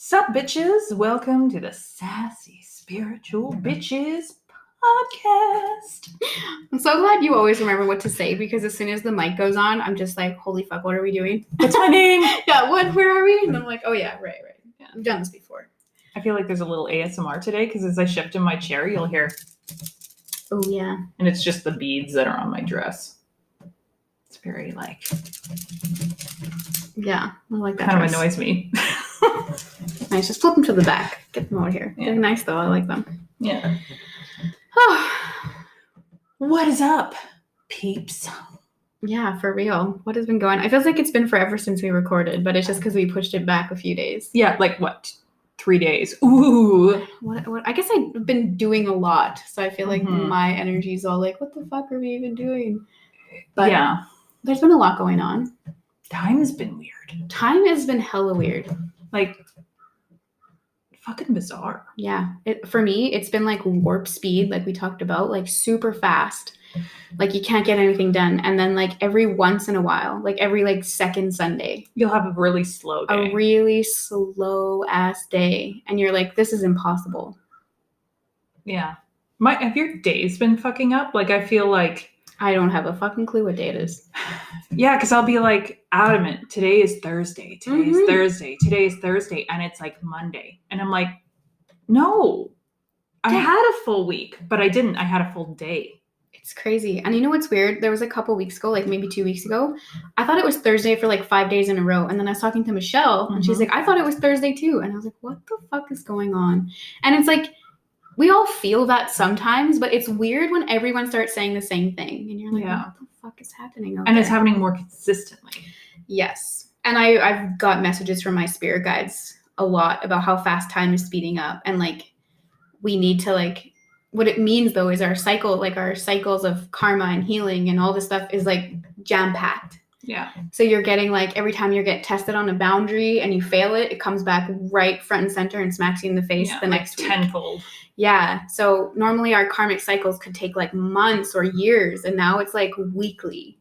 Sup, bitches? Welcome to the Sassy Spiritual Bitches podcast. I'm so glad you always remember what to say, because as soon as the mic goes on, I'm just like, holy fuck, what are we doing? What's my name? Yeah, where are we? And I'm like, oh yeah, right. Yeah, I've done this before. I feel like there's a little ASMR today because as I shift in my chair, you'll hear. Oh yeah. And it's just the beads that are on my dress. It's very Yeah, I like that. Kind of annoys me. Nice, just flip them to the back. Get them out here. Yeah. They're nice though, I like them. Yeah. Oh. What is up, peeps? Yeah, for real. What has been going on? It feels like it's been forever since we recorded, but it's just because we pushed it back a few days. Yeah, like what? 3 days. Ooh. What? I guess I've been doing a lot, so I feel like my energy is all like, what the fuck are we even doing? But yeah. There's been a lot going on. Time has been weird. Time has been hella weird. Like, fucking bizarre. Yeah. For me, it's been like warp speed, like we talked about, like super fast. Like you can't get anything done. And then like every once in a while, like every like second Sunday, you'll have a really slow day. A really slow ass day. And you're like, this is impossible. Yeah. Have your days been fucking up? Like, I feel like I don't have a fucking clue what day it is. Yeah, because I'll be like adamant. Today is Thursday. Today is Thursday. Today is Thursday. And it's like Monday. And I'm like, no. I had a full week, but I didn't. I had a full day. It's crazy. And you know what's weird? There was a couple weeks ago, like maybe 2 weeks ago, I thought it was Thursday for like 5 days in a row. And then I was talking to Michelle and she's like, I thought it was Thursday too. And I was like, what the fuck is going on? And it's like, we all feel that sometimes, but it's weird when everyone starts saying the same thing. And you're like, what the fuck is happening? And it's happening more consistently. Yes. And I've got messages from my spirit guides a lot about how fast time is speeding up. And like, we need to like, what it means though is our cycle, like our cycles of karma and healing and all this stuff is like jam-packed. Yeah. So you're getting like, every time you get tested on a boundary and you fail it, it comes back right front and center and smacks you in the face the next week. Tenfold. Yeah. So normally our karmic cycles could take like months or years, and now it's like weekly.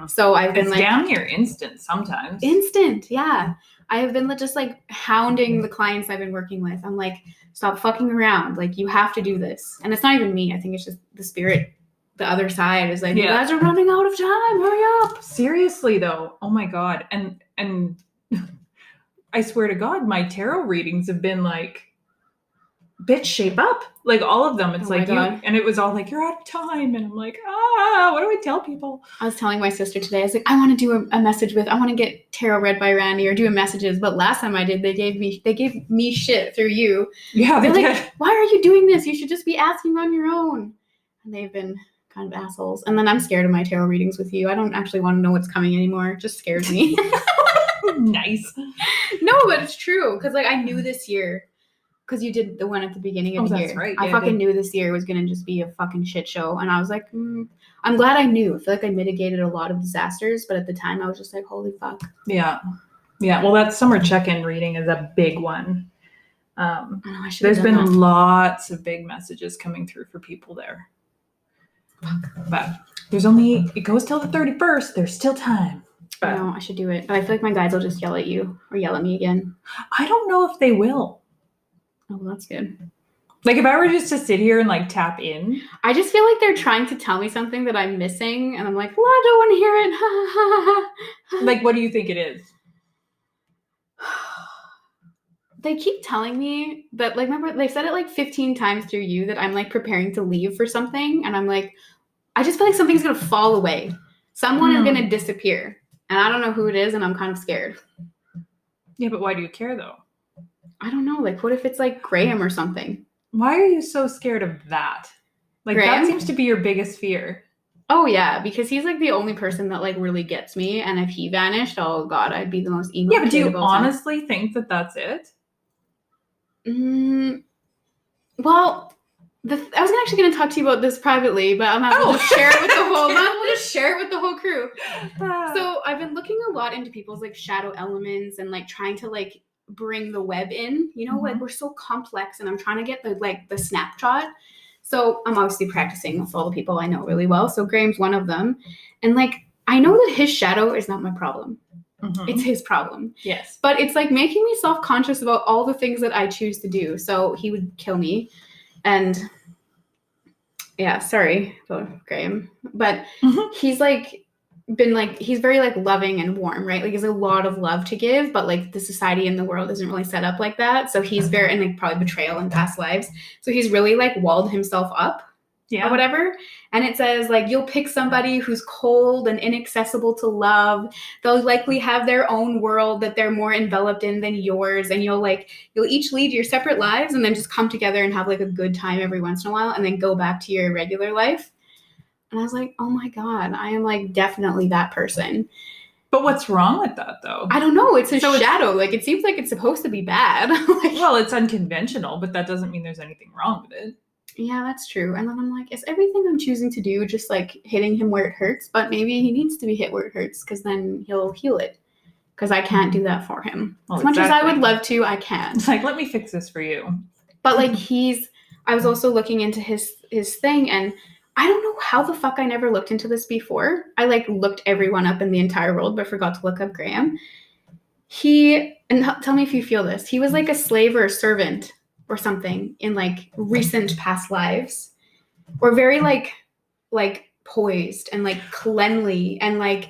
So I've been like down here instant sometimes. Instant. Yeah. I have been just like hounding the clients I've been working with. I'm like, stop fucking around. Like, you have to do this. And it's not even me. I think it's just the spirit. The other side is like, you guys are running out of time. Hurry up. Seriously though. Oh my God. And I swear to God, my tarot readings have been like, bitch, shape up. Like all of them. It's like, and it was all like, you're out of time. And I'm like, what do I tell people? I was telling my sister today, I was like, I want to do a message with, I want to get tarot read by Randy or do messages. But last time I did, they gave me shit through you. Yeah. They're like, why are you doing this? You should just be asking on your own. And they've been kind of assholes. And then I'm scared of my tarot readings with you. I don't actually want to know what's coming anymore. It just scares me. Nice. No, but it's true. Because like I knew this year, because you did the one at the beginning of the year. Right. I fucking knew this year was going to just be a fucking shit show. And I was like, I'm glad I knew. I feel like I mitigated a lot of disasters. But at the time, I was just like, holy fuck. Yeah. Yeah. Well, that summer check-in reading is a big one. There's been lots of big messages coming through for people there. But it goes till the 31st. There's still time. But no, I should do it. But I feel like my guides will just yell at you or yell at me again. I don't know if they will. Oh, well, that's good. Like if I were just to sit here and like tap in. I just feel like they're trying to tell me something that I'm missing. And I'm like, well, I don't want to hear it. Like, what do you think it is? They keep telling me that, like, remember, they said it like 15 times through you that I'm like preparing to leave for something. And I'm like, I just feel like something's going to fall away. Someone is going to disappear. And I don't know who it is. And I'm kind of scared. Yeah, but why do you care though? I don't know. Like, what if it's like Graham or something? Why are you so scared of that? Like, Graham? That seems to be your biggest fear. Oh, yeah. Because he's like the only person that like really gets me. And if he vanished, oh God, I'd be the most emo. Yeah, but do you honestly think that that's it? Well, I was actually going to talk to you about this privately, but I'm going to share it with the whole. I'm going to share it with the whole crew. So I've been looking a lot into people's like shadow elements and like trying to like bring the web in. You know, like we're so complex, and I'm trying to get the snapshot. So I'm obviously practicing with all the people I know really well. So Graham's one of them, and like I know that his shadow is not my problem. It's his problem. Yes. But it's like making me self-conscious about all the things that I choose to do. So he would kill me. And yeah, sorry about Graham. But he's like been like, he's very like loving and warm, right? Like he has a lot of love to give, but like the society in the world isn't really set up like that. So he's very, and like probably betrayal in past lives. So he's really like walled himself up. Or whatever. And it says like, you'll pick somebody who's cold and inaccessible to love. They'll likely have their own world that they're more enveloped in than yours. And you'll each lead your separate lives and then just come together and have like a good time every once in a while and then go back to your regular life. And I was like, oh my God, I am like definitely that person. But what's wrong with that though? I don't know. It's a shadow. Like it seems like it's supposed to be bad. Well, it's unconventional, but that doesn't mean there's anything wrong with it. Yeah, that's true. And then I'm like, is everything I'm choosing to do just like hitting him where it hurts? But maybe he needs to be hit where it hurts because then he'll heal it. Because I can't do that for him. Well, as much as I would love to, I can't. It's like, let me fix this for you. But like I was also looking into his thing and I don't know how the fuck I never looked into this before. I like looked everyone up in the entire world, but forgot to look up Graham. Tell me if you feel this. He was like a slave or a servant or something in like recent past lives, or very like poised and like cleanly and like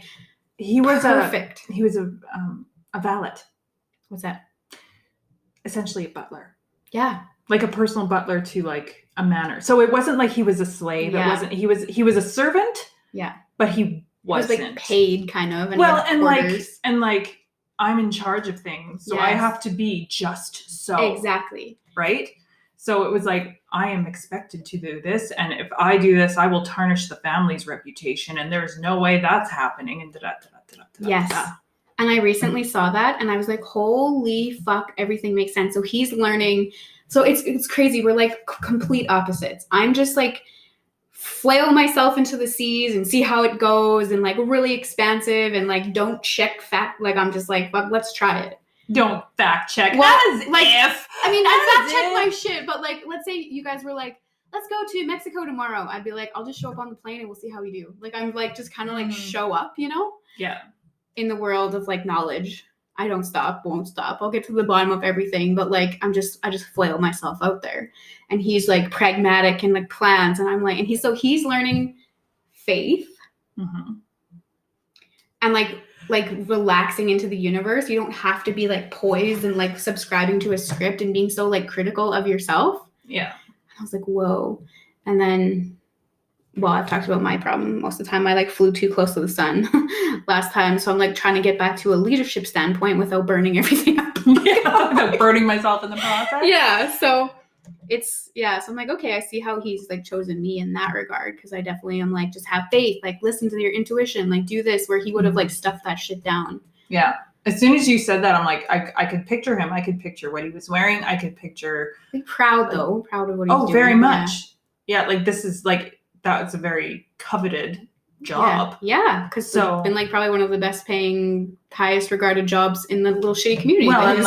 he was perfect. He was a valet. What's that? Essentially a butler. Yeah. Like a personal butler to like a manor. So it wasn't like he was a slave. Yeah. It wasn't. He was a servant. Yeah. But he wasn't. He was like paid kind of. And well, and like I'm in charge of things, so I have to be just so. Exactly. Right? So it was like, I am expected to do this, and if I do this, I will tarnish the family's reputation, and there's no way that's happening, and Yes. And I recently saw that, and I was like, holy fuck, everything makes sense. So he's learning. So it's crazy. We're like complete opposites. I'm just like flail myself into the seas and see how it goes, and like really expansive, and like don't check fact. Like I'm just like, fuck, let's try it. Don't fact check. Well, as like, if. I mean, I fact check my shit, but like, let's say you guys were like, let's go to Mexico tomorrow. I'd be like, I'll just show up on the plane and we'll see how we do. Like, I'm like, just kind of like show up, you know? Yeah. In the world of like knowledge. I don't stop, won't stop. I'll get to the bottom of everything, but like, I just flail myself out there. And he's like pragmatic and like plans. And I'm like, and he's learning faith. Mm-hmm. And like relaxing into the universe. You don't have to be like poised and like subscribing to a script and being so like critical of yourself. Yeah. I was like, whoa. And then, well, I've talked about my problem most of the time. I like flew too close to the sun last time. So I'm like trying to get back to a leadership standpoint without burning everything up. Without burning myself in the process. Yeah. So so I'm like, okay, I see how he's like chosen me in that regard. Cause I definitely am like, just have faith, like listen to your intuition, like do this, where he would have like stuffed that shit down. Yeah. As soon as you said that, I'm like, I could picture him. I could picture what he was wearing. I could picture. Like proud though. Proud of what he's doing. Oh, very much. Yeah. Like this is like, that's a very coveted job. Yeah. Cause it's been like probably one of the best paying, highest regarded jobs in the little shitty community. Well, and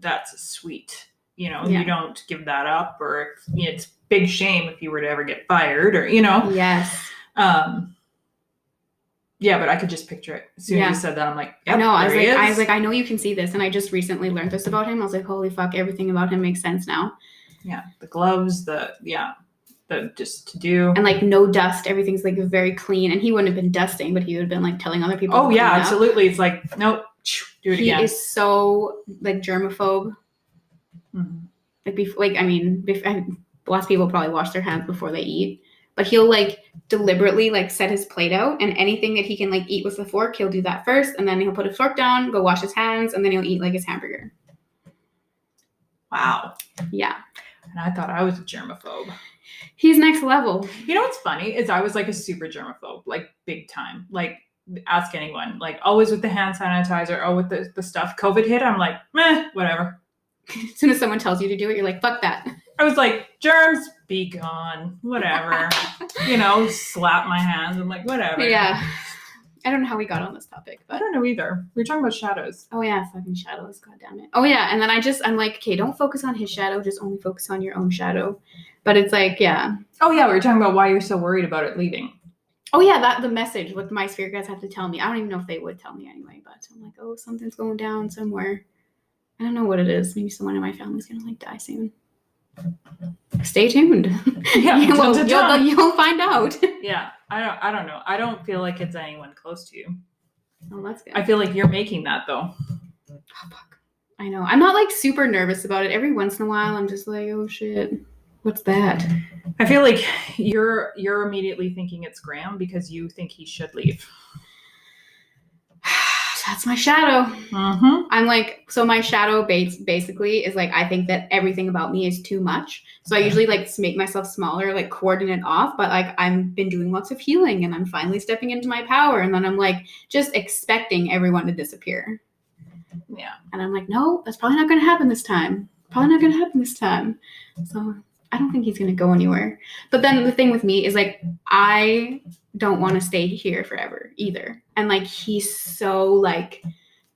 that's sweet. You know, you don't give that up, or it's big shame if you were to ever get fired, or, you know. Yes. Yeah, but I could just picture it. As soon as you said that, I'm like, yep, I was like, I know you can see this. And I just recently learned this about him. I was like, holy fuck, everything about him makes sense now. Yeah. The gloves, the just to do. And like no dust. Everything's like very clean. And he wouldn't have been dusting, but he would have been like telling other people. Oh yeah, absolutely. It's like, nope, do it again. He is so like germaphobe. Mm-hmm. Lots of people probably wash their hands before they eat. But he'll like deliberately like set his plate out, and anything that he can like eat with a fork, he'll do that first, and then he'll put a fork down, go wash his hands, and then he'll eat like his hamburger. Wow. Yeah. And I thought I was a germaphobe. He's next level. You know what's funny is I was like a super germaphobe, like big time. Like ask anyone, like always with the hand sanitizer, or with the stuff. COVID hit, I'm like, meh, whatever. As soon as someone tells you to do it, you're like, fuck that. I was like, germs, be gone, whatever. You know, slap my hands. I'm like, whatever. Yeah. I don't know how we got on this topic, but I don't know either. We were talking about shadows. Oh yeah, fucking shadows. God damn it. Oh yeah, and then I'm like, okay, don't focus on his shadow. Just only focus on your own shadow. But it's like, yeah. Oh yeah, we were talking about why you're so worried about it leaving. Oh yeah, the message, what my spirit guides have to tell me. I don't even know if they would tell me anyway, but I'm like, oh, something's going down somewhere. I don't know what it is. Maybe someone in my family's gonna like die soon. Stay tuned. Yeah, you'll find out. Yeah, I don't know. I don't feel like it's anyone close to you. Oh, that's good. I feel like you're making that though. Oh, fuck. I know. I'm not like super nervous about it. Every once in a while, I'm just like, oh shit, what's that? I feel like you're immediately thinking it's Graham because you think he should leave. That's my shadow. Mm-hmm. I'm like, so my shadow basically is like, I think that everything about me is too much. So I usually like make myself smaller, like cordon it off. But like I've been doing lots of healing and I'm finally stepping into my power. And then I'm like just expecting everyone to disappear. Yeah. And I'm like, no, that's probably not going to happen this time. So I don't think he's going to go anywhere. But then the thing with me is like, I don't want to stay here forever either. And like, he's so like,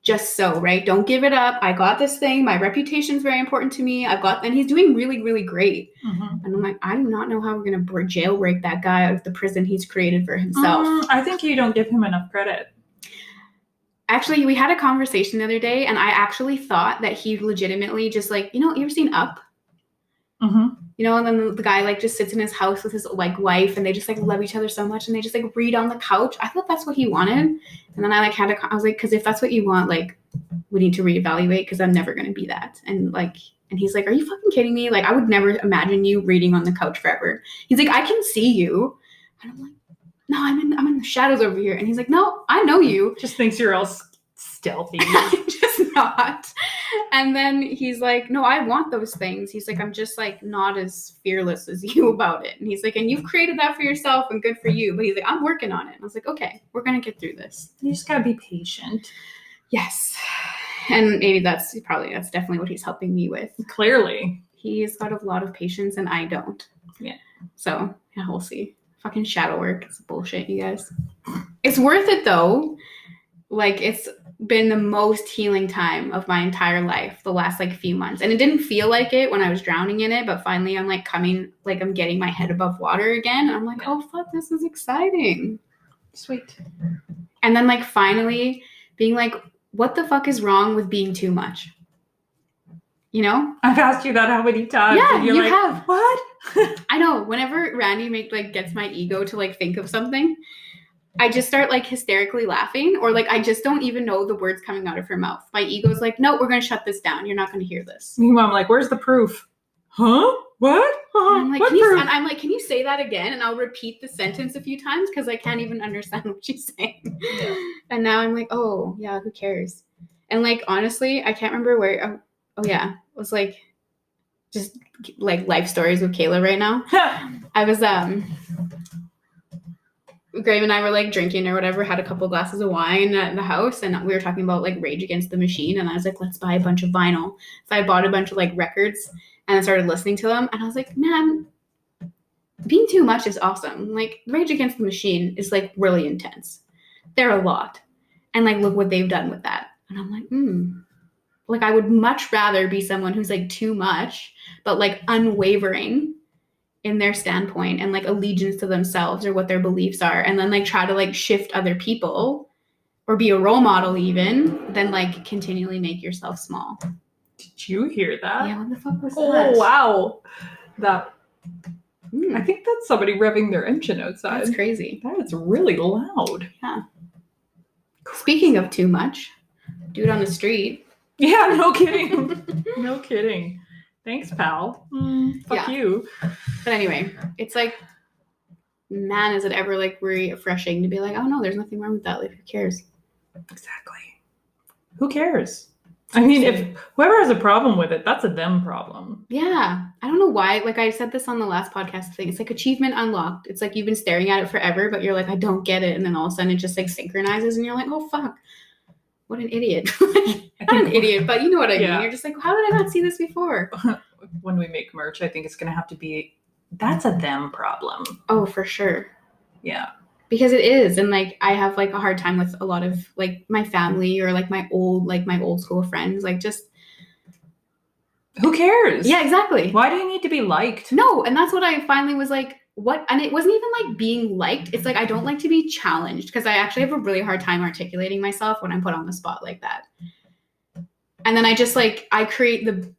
just so, right? Don't give it up. I got this thing. My reputation is very important to me. And he's doing really, really great. Mm-hmm. And I'm like, I do not know how we're going to jailbreak that guy out of the prison he's created for himself. I think you don't give him enough credit. Actually, we had a conversation the other day and I actually thought that he legitimately just like, you ever seen Up? Mm-hmm. And then the guy like just sits in his house with his like wife and they just like love each other so much and they just like read on the couch. I thought that's what he wanted. And then I was like, because if that's what you want, like we need to reevaluate because I'm never going to be that. And he's like, are you fucking kidding me? Like I would never imagine you reading on the couch forever. He's like, I can see you. And I'm like, no, I'm in the shadows over here. And he's like, no, I know you. Just thinks you're all stealthy. I'm just not. And then he's like, no, I want those things. He's like, I'm just like not as fearless as you about it. And he's like, and you've created that for yourself and good for you. But he's like, I'm working on it. And I was like, okay, we're going to get through this. You just got to be patient. Yes. And maybe that's definitely what he's helping me with. Clearly. He's got a lot of patience and I don't. Yeah. So yeah, we'll see. Fucking shadow work. It's bullshit, you guys. It's worth it though. Like it's been the most healing time of my entire life the last like few months. And it didn't feel like it when I was drowning in it, but finally I'm like I'm getting my head above water again. And I'm like, oh fuck, this is exciting. Sweet. And then like finally being like, what the fuck is wrong with being too much? I've asked you that how many times? Yeah, and you're you like, have. What? I know. Whenever Randy gets my ego to like think of something, I just start like hysterically laughing or like I just don't even know the words coming out of her mouth. My ego's like, no, we're going to shut this down. You're not going to hear this. Meanwhile, I'm like, where's the proof? Huh? What? And I'm like, what proof? And I'm like, can you say that again? And I'll repeat the sentence a few times because I can't even understand what she's saying. Yeah. And now I'm like, oh yeah, who cares? And like, honestly, I can't remember where. Oh yeah. It was like just like life stories with Kayla right now. I was, Grave and I were like drinking or whatever, had a couple glasses of wine at the house and we were talking about like Rage Against the Machine and I was like, let's buy a bunch of vinyl. So I bought a bunch of like records and I started listening to them and I was like, man, being too much is awesome. Like Rage Against the Machine is like really intense. They're a lot. And like, look what they've done with that. And I'm like, like I would much rather be someone who's like too much, but like unwavering in their standpoint and like allegiance to themselves or what their beliefs are. And then like try to like shift other people or be a role model even than like continually make yourself small. Did you hear that? Yeah, what the fuck was that? Oh, wow. I think that's somebody revving their engine outside. That's crazy. That is really loud. Yeah. Speaking of too much, dude on the street. Yeah, no kidding. No kidding. Thanks, pal. Fuck you. But anyway, it's like, man, is it ever like refreshing to be like, oh no, there's nothing wrong with that. Like, who cares? Exactly. Who cares? I mean, if whoever has a problem with it, that's a them problem. Yeah. I don't know why. Like I said this on the last podcast thing. It's like achievement unlocked. It's like you've been staring at it forever, but you're like, I don't get it. And then all of a sudden it just like synchronizes and you're like, oh fuck. What an idiot. Not an idiot, but you know what I mean. You're just like, how did I not see this before? When we make merch, I think it's going to have to be, that's a them problem. Oh, for sure. Yeah. Because it is. And like, I have like a hard time with a lot of like my family or like my old school friends. Like just. Who cares? Yeah, exactly. Why do you need to be liked? No. And that's what I finally was like, and it wasn't even like being liked. It's like I don't like to be challenged because I actually have a really hard time articulating myself when I'm put on the spot like that. And then I just like, I create the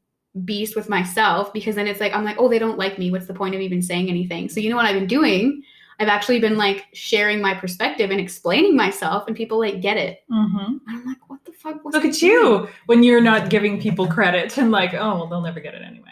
beast with myself because then it's like, I'm like, oh, they don't like me. What's the point of even saying anything? So you know what I've been doing? I've actually been like sharing my perspective and explaining myself, and people like get it. And I'm like, what the fuck? Look at you when you're not giving people credit and like, oh, well, they'll never get it anyway.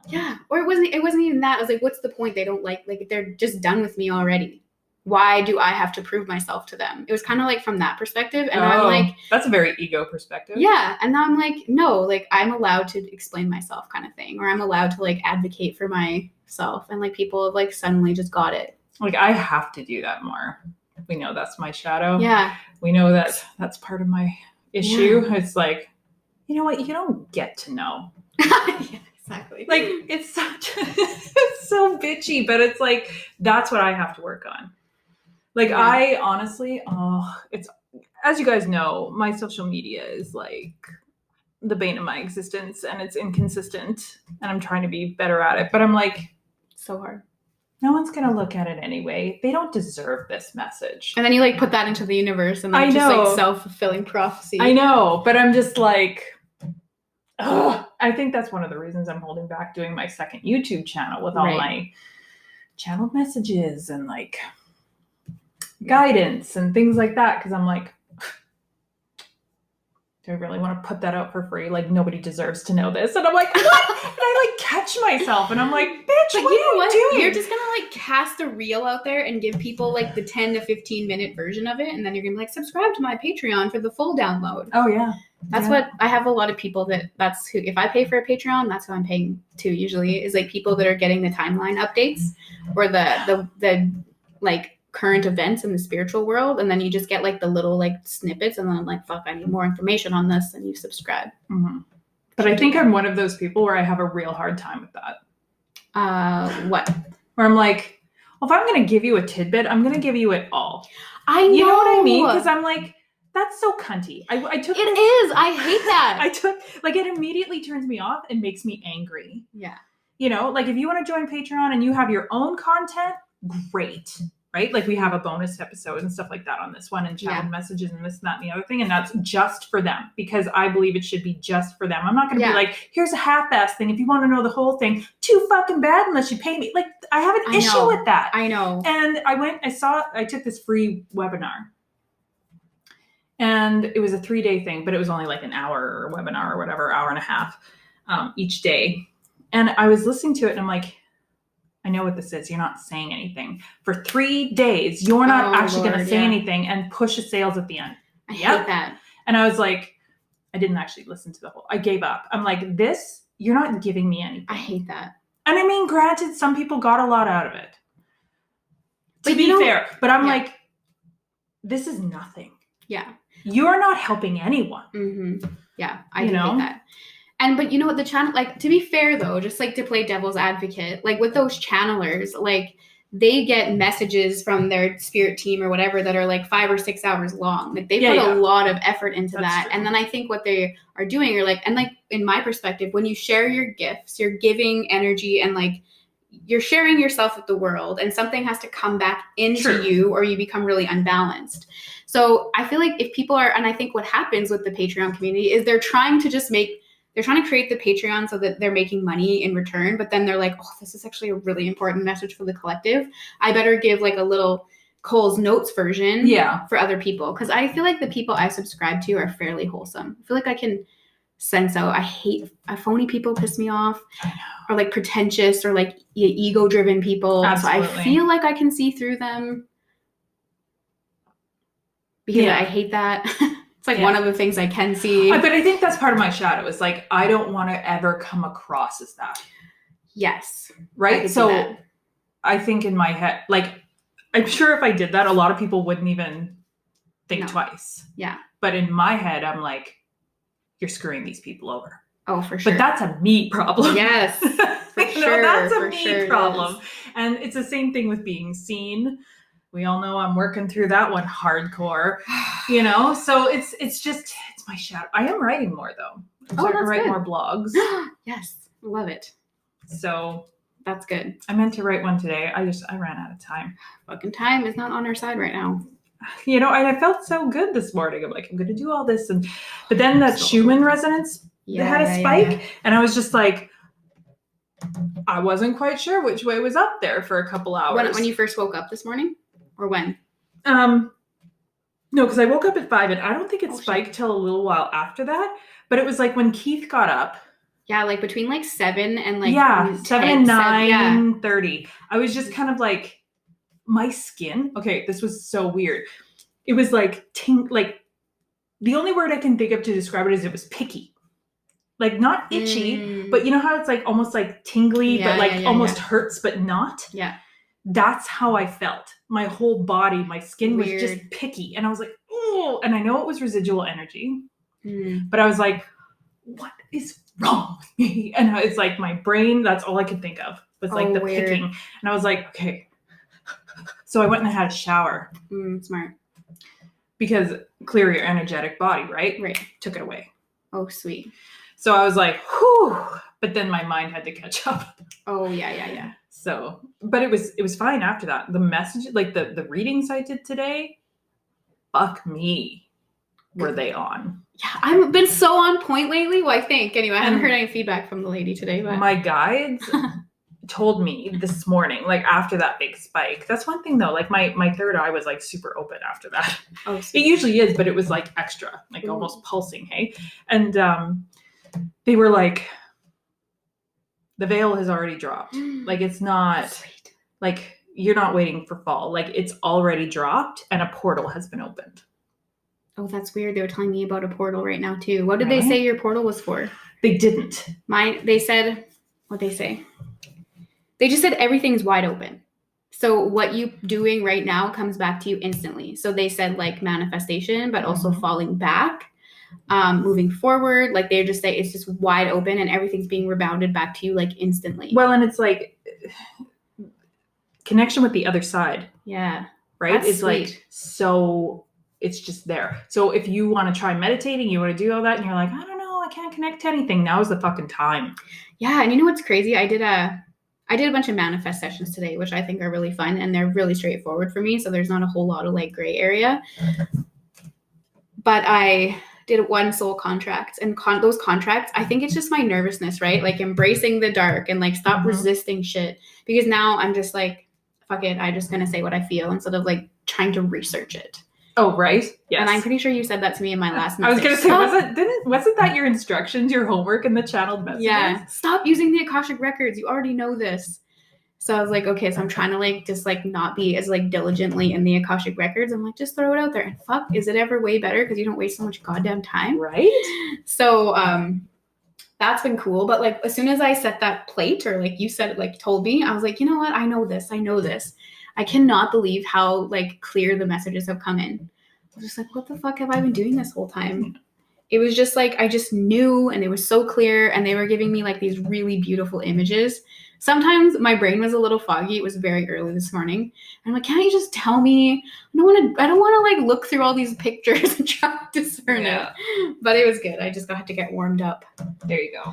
Yeah. Or it wasn't even that. I was like, what's the point? They don't like they're just done with me already. Why do I have to prove myself to them? It was kind of like from that perspective. And I'm like, that's a very ego perspective. Yeah. And now I'm like, no, like I'm allowed to explain myself kind of thing, or I'm allowed to like advocate for myself. And like people have like suddenly just got it. Like I have to do that more. We know that's my shadow. Yeah. We know that that's part of my issue. Yeah. It's like, you know what? You don't get to know. Yeah, exactly. Like it's so bitchy, but it's like, that's what I have to work on. Like I honestly, it's, as you guys know, my social media is like the bane of my existence, and it's inconsistent, and I'm trying to be better at it. But I'm like, so hard. No one's going to look at it anyway. They don't deserve this message. And then you like put that into the universe, and then just like self-fulfilling prophecy. I know, but I'm just like, I think that's one of the reasons I'm holding back doing my second YouTube channel with all my channeled messages and like guidance and things like that. Because I'm like, do I really want to put that out for free? Like nobody deserves to know this. And I'm like, what? And I like catch myself and I'm like, bitch, what are you doing? You're just going to like cast a reel out there and give people like the 10 to 15 minute version of it. And then you're going to be like, subscribe to my Patreon for the full download. Oh yeah. That's what I have a lot of people that's who, if I pay for a Patreon, that's who I'm paying to usually, is like people that are getting the timeline updates or the like current events in the spiritual world, and then you just get like the little like snippets, and then I'm like, fuck, I need more information on this, and you subscribe. But I think I'm one of those people where I have a real hard time with that. What? Where I'm like, well, if I'm going to give you a tidbit, I'm going to give you it all. I know. You know what I mean? Because I'm like, that's so cunty. I took it is. I hate that. I took like it immediately turns me off and makes me angry. Yeah. You know, like if you want to join Patreon and you have your own content, great. Right? Like we have a bonus episode and stuff like that on this one, and chat messages and this and that and the other thing. And that's just for them because I believe it should be just for them. I'm not going to be like, here's a half-ass thing. If you want to know the whole thing, too fucking bad unless you pay me. Like I have an issue with that. I know. And I took this free webinar, and it was a 3-day thing, but it was only like an hour webinar or whatever, hour and a half each day. And I was listening to it and I'm like, I know what this is. You're not saying anything. For 3 days, you're not actually going to say anything and push the sales at the end. I hate that. And I was like, I didn't actually listen to the whole, I gave up. I'm like, this, you're not giving me anything. I hate that. And I mean, granted, some people got a lot out of it. To be fair. But I'm like, this is nothing. Yeah. You're not helping anyone. Mm-hmm. Yeah. I do hate that. But you know what, the channel, like, to be fair though, just like to play devil's advocate, like with those channelers, like they get messages from their spirit team or whatever that are like 5 or 6 hours long. Like they put a lot of effort into that. True. And then I think what they are doing are like, and like in my perspective, when you share your gifts, you're giving energy and like you're sharing yourself with the world, and something has to come back into you or you become really unbalanced. So I feel like if people are, and I think what happens with the Patreon community is they're trying to create the Patreon so that they're making money in return. But then they're like, oh, this is actually a really important message for the collective. I better give like a little Cole's Notes version for other people. Because I feel like the people I subscribe to are fairly wholesome. I feel like I can sense out. I hate phony people piss me off. Or like pretentious or like ego-driven people. Absolutely. So I feel like I can see through them. Because I hate that. It's like one of the things I can see. But I think that's part of my shadow is like, I don't want to ever come across as that. Yes. Right? So I think in my head, like, I'm sure if I did that, a lot of people wouldn't even think twice. Yeah. But in my head, I'm like, you're screwing these people over. Oh, for sure. But that's a me problem. Yes. For sure. That's a me problem. And it's the same thing with being seen. We all know I'm working through that one hardcore, you know? So it's my shadow. I am writing more though. I'm starting to write more blogs. Yes. Love it. So That's good. I meant to write one today. I ran out of time. Fucking time is not on our side right now. You know, and I felt so good this morning. I'm like, I'm going to do all this. But then that Schumann resonance had a spike. And I was just like, I wasn't quite sure which way was up there for a couple hours. When you first woke up this morning? Or when? No, because I woke up at 5 and I don't think it spiked till a little while after that. But it was like when Keith got up. Yeah, like between like 7 and like 7 and 9:30. I was just kind of like, my skin. Okay, this was so weird. It was like the only word I can think of to describe it is it was picky. Like not itchy, but you know how it's like almost like tingly, but like almost hurts, but not? Yeah. That's how I felt. My whole body, my skin was just picky. And I was like, oh, and I know it was residual energy, but I was like, what is wrong with me? And it's like my brain, that's all I could think of was like the picking. And I was like, okay. So I went and had a shower. Smart. Because clear your energetic body, right? Right. Took it away. Oh, sweet. So I was like, whew. But then my mind had to catch up. Oh, yeah. So, but it was fine after that. The message, like the readings I did today, fuck me, were they on? Yeah, I've been so on point lately. Well, I think. Anyway, I haven't heard any feedback from the lady today. But my guides told me this morning, like after that big spike. That's one thing though. Like my third eye was like super open after that. Oh, it usually is, but it was like extra, like almost pulsing. Hey, and they were like, the veil has already dropped. Like it's not like you're not waiting for fall. Like it's already dropped, and a portal has been opened. Oh, that's weird. They were telling me about a portal right now too. What did they say your portal was for? They didn't. They said, what'd they say? They just said everything's wide open. So what you doing right now comes back to you instantly. So they said like manifestation, but also falling back, moving forward. Like they just say it's just wide open and everything's being rebounded back to you like instantly. Well, and it's like connection with the other side. Yeah. Right? That's it's sweet. Like so it's just there. So if you want to try meditating, you want to do all that, and you're like, I don't know, I can't connect to anything. Now is the fucking time. Yeah, and you know what's crazy? I did a bunch of manifest sessions today, which I think are really fun, and they're really straightforward for me. So there's not a whole lot of like gray area. But I did one soul contract, and those contracts, I think it's just my nervousness, right? Like embracing the dark and like stop resisting shit. Because now I'm just like, fuck it, I'm just gonna say what I feel instead of like trying to research it. Oh, right. Yes. And I'm pretty sure you said that to me in my last message. I was gonna say, wasn't that your instructions, your homework in the channeled messages? Yeah. Stop using the Akashic records. You already know this. So I was like, okay, so I'm trying to like just like not be as like diligently in the Akashic records. I'm like, just throw it out there. And fuck, is it ever way better because you don't waste so much goddamn time? Right. So that's been cool. But like as soon as I set that plate, or like you said, like told me, I was like, you know what? I know this. I cannot believe how like clear the messages have come in. I was just like, what the fuck have I been doing this whole time? It was just like, I just knew, and it was so clear, and they were giving me like these really beautiful images. Sometimes my brain was a little foggy. It was very early this morning. And I'm like, can't you just tell me? I don't want to like look through all these pictures and try to discern it. But it was good. I just had to get warmed up. There you go.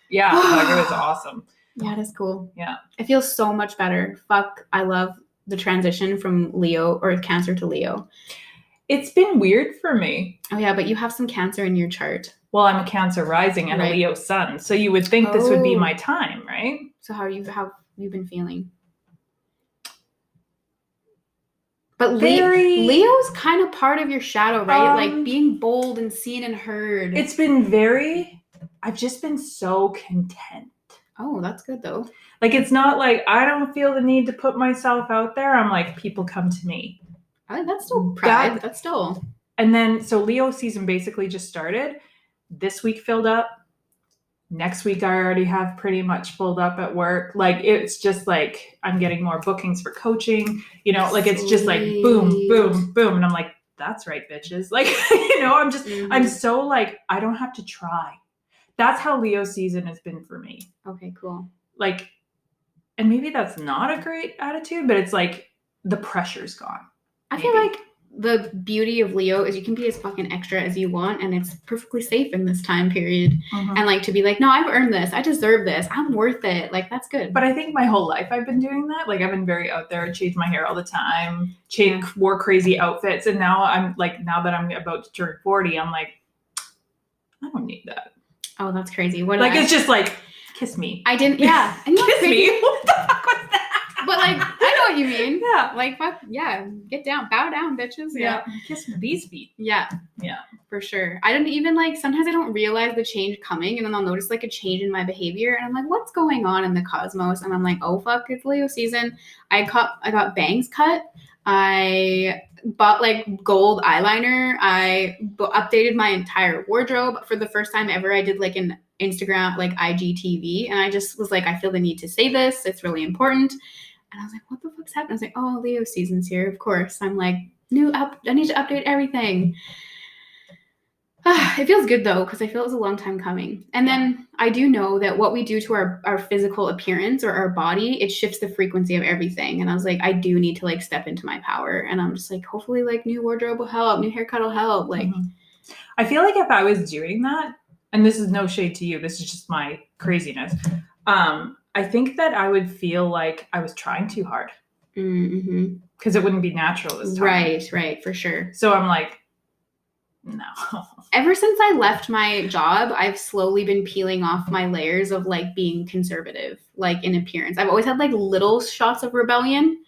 Yeah, like it was awesome. Yeah, that's cool. Yeah. It feels so much better. Fuck, I love the transition from Leo or Cancer to Leo. It's been weird for me. Oh yeah, but you have some Cancer in your chart. Well, I'm a Cancer rising and a Leo sun, so you would think this would be my time, right? So how have you been feeling? But Leo's kind of part of your shadow, right? Like being bold and seen and heard. It's been I've just been so content. Oh, that's good though. Like it's not like I don't feel the need to put myself out there. I'm like, people come to me. That's still pride. That's still. And then, so Leo season basically just started. This week filled up. Next week, I already have pretty much filled up at work. Like, it's just like, I'm getting more bookings for coaching, you know, like it's just like boom, boom, boom. And I'm like, that's right, bitches. Like, you know, I'm just, I'm so like, I don't have to try. That's how Leo season has been for me. Okay, cool. Like, and maybe that's not a great attitude, but it's like the pressure's gone. I feel like the beauty of Leo is you can be as fucking extra as you want, and it's perfectly safe in this time period. Mhm. And like to be like, no, I've earned this. I deserve this. I'm worth it. Like that's good. But I think my whole life I've been doing that. Like I've been very out there, changed my hair all the time, wore crazy outfits. And now I'm like, now that I'm about to turn 40, I'm like, I don't need that. Oh, that's crazy. What? Like it's just like, kiss me. I didn't. Yeah. And Kiss me. What the fuck was that? But like, I know what you mean. Yeah. Like, fuck, yeah. Get down. Bow down, bitches. Yeah. Kiss these feet. Yeah. Yeah. For sure. I don't even like, sometimes I don't realize the change coming, and then I'll notice like a change in my behavior, and I'm like, what's going on in the cosmos? And I'm like, oh fuck, it's Leo season. I got bangs cut. I bought like gold eyeliner. I updated my entire wardrobe. For the first time ever, I did like an Instagram, like IGTV, and I just was like, I feel the need to say this. It's really important. And I was like, what the fuck's happening? I was like, oh, Leo season's here, of course. I'm like, I need to update everything. It feels good though, because I feel it was a long time coming. And then I do know that what we do to our physical appearance or our body, it shifts the frequency of everything. And I was like, I do need to like step into my power. And I'm just like, hopefully like new wardrobe will help, new haircut will help. Like, I feel like if I was doing that, and this is no shade to you, this is just my craziness. I think that I would feel like I was trying too hard. Because it wouldn't be natural this time. Right, for sure. So I'm like, no. Ever since I left my job, I've slowly been peeling off my layers of like being conservative, like in appearance. I've always had like little shots of rebellion,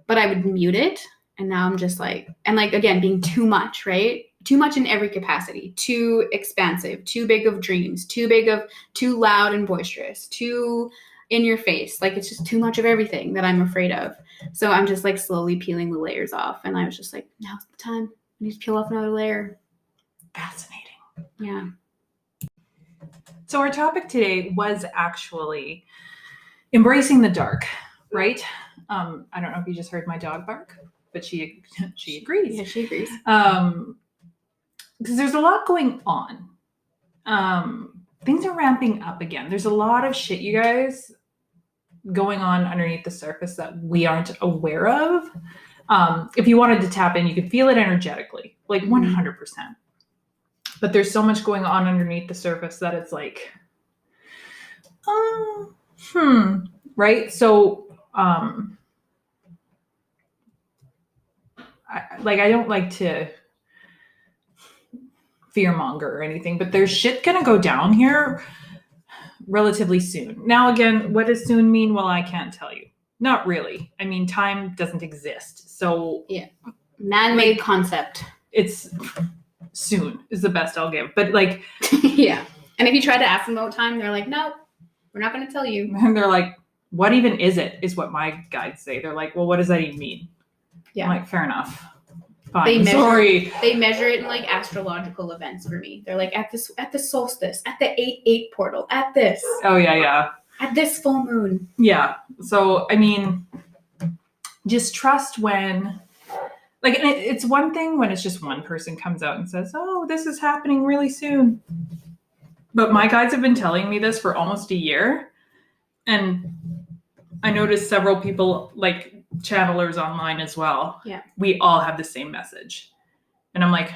but I would mute it. And now I'm just like, and like, again, being too much, right? Too much in every capacity, too expansive, too big of dreams, too loud and boisterous, too in your face. Like it's just too much of everything that I'm afraid of. So I'm just like slowly peeling the layers off. And I was just like, now's the time. I need to peel off another layer. Fascinating. Yeah. So our topic today was actually embracing the dark, right? I don't know if you just heard my dog bark, but she agrees. Yeah, she agrees. Because there's a lot going on. Things are ramping up again. There's a lot of shit, you guys, going on underneath the surface that we aren't aware of. If you wanted to tap in, you could feel it energetically, like 100%. But there's so much going on underneath the surface that it's like, right? So, I don't like to fearmonger or anything, but there's shit gonna go down here relatively soon. Now, again, what does soon mean? Well, I can't tell you. Not really. I mean, time doesn't exist. So yeah, man-made concept. It's soon is the best I'll give. But like, yeah. And if you try to ask them about time, they're like, no, we're not going to tell you. And they're like, what even is it? Is what my guides say. They're like, well, what does that even mean? Yeah. I'm like, fair enough. Fine. They measure it in like astrological events for me. They're like at the solstice, at the 8/8 portal, at this. Oh yeah. At this full moon. Yeah. So I mean, just trust when, like, and it's one thing when it's just one person comes out and says, "Oh, this is happening really soon." But my guides have been telling me this for almost a year, and I noticed several people like channelers online as well. Yeah. We all have the same message. And I'm like,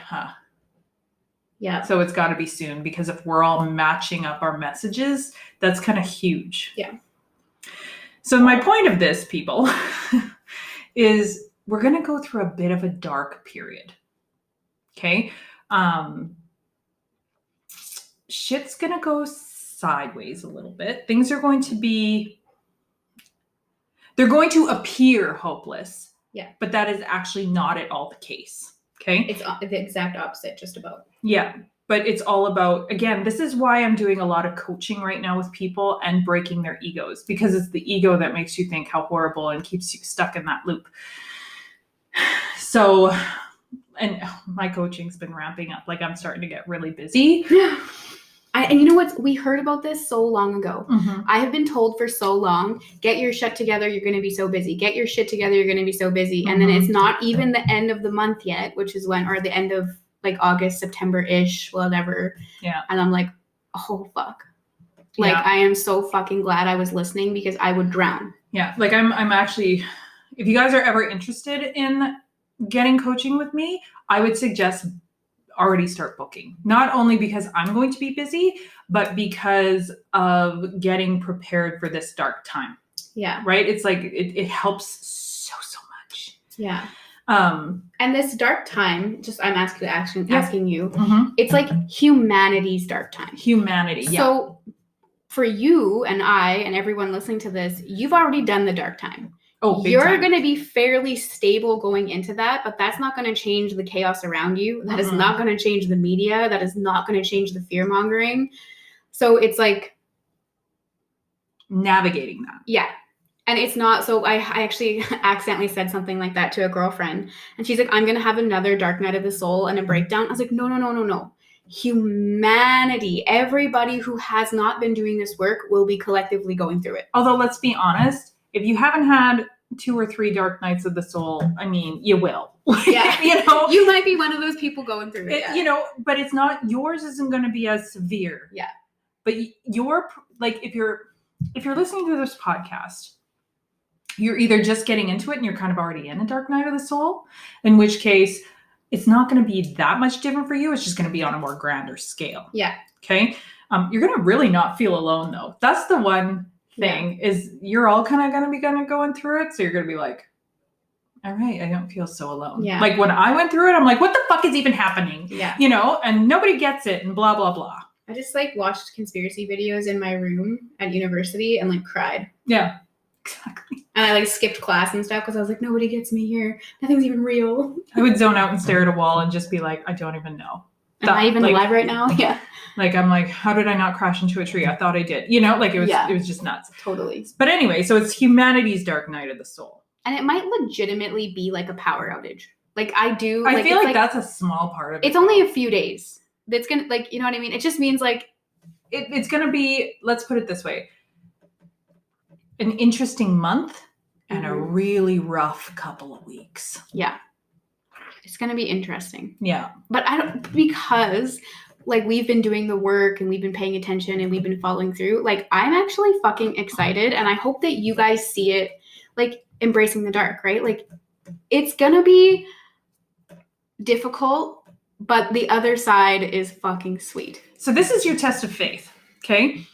yeah. So it's got to be soon, because if we're all matching up our messages, that's kind of huge. Yeah. So my point of this, people, is we're going to go through a bit of a dark period. Okay? Shit's going to go sideways a little bit. Things are going to be, they're going to appear hopeless. Yeah. But that is actually not at all the case. Okay? It's the exact opposite, just about. Yeah. But it's all about, again, this is why I'm doing a lot of coaching right now with people and breaking their egos, because it's the ego that makes you think how horrible and keeps you stuck in that loop. So, and my coaching's been ramping up. Like I'm starting to get really busy. Yeah. And you know what? We heard about this so long ago. Mm-hmm. I have been told for so long, get your shit together, you're going to be so busy. Get your shit together, you're going to be so busy. Mm-hmm. And then it's not even the end of the month yet, which is when, or the end of like August, September-ish, whatever. Yeah. And I'm like, oh, fuck. Like, yeah. I am so fucking glad I was listening, because I would drown. Yeah. Like I'm actually, if you guys are ever interested in getting coaching with me, I would suggest already start booking. Not only because I'm going to be busy, but because of getting prepared for this dark time. Yeah. Right? It's like it helps so much. Yeah. And this dark time, just I'm asking you, it's like humanity's dark time. Humanity, yeah. So for you and I and everyone listening to this, you've already done the dark time. Oh, big You're time. going to be fairly stable going into that, but that's not going to change the chaos around you. That is not going to change the media. That is not going to change the fear mongering. So it's like navigating that. Yeah. And it's not, so I actually accidentally said something like that to a girlfriend. And she's like, I'm going to have another dark night of the soul and a breakdown. I was like, no. Humanity, everybody who has not been doing this work will be collectively going through it. Although, let's be honest, if you haven't had 2 or 3 dark nights of the soul, I mean, you will. Yeah. You might be one of those people going through it. But it's not, yours isn't going to be as severe. Yeah. But if you're listening to this podcast, you're either just getting into it and you're kind of already in a dark night of the soul, in which case it's not going to be that much different for you. It's just going to be on a more grander scale. Yeah. Okay. You're going to really not feel alone though. That's the one thing is you're all kind of going to be going through it. So you're going to be like, all right, I don't feel so alone. Yeah. Like when I went through it, I'm like, what the fuck is even happening? Yeah. And nobody gets it and blah, blah, blah. I just watched conspiracy videos in my room at university and cried. Yeah. Exactly. And I skipped class and stuff because I was like, nobody gets me here. Nothing's even real. I would zone out and stare at a wall and just be like, I don't even know. Am I even alive right now? Yeah. I'm like, how did I not crash into a tree? I thought I did. It was just nuts. Totally. But anyway, so it's humanity's dark night of the soul. And it might legitimately be a power outage. I feel like that's a small part of it. It's only a few days. That's going to, you know what I mean? It just means it's going to be, let's put it this way, an interesting month and a really rough couple of weeks. Yeah. It's going to be interesting. Yeah. But because we've been doing the work and we've been paying attention and we've been following through, I'm actually fucking excited. And I hope that you guys see it, embracing the dark, right? It's going to be difficult, but the other side is fucking sweet. So this is your test of faith. Okay.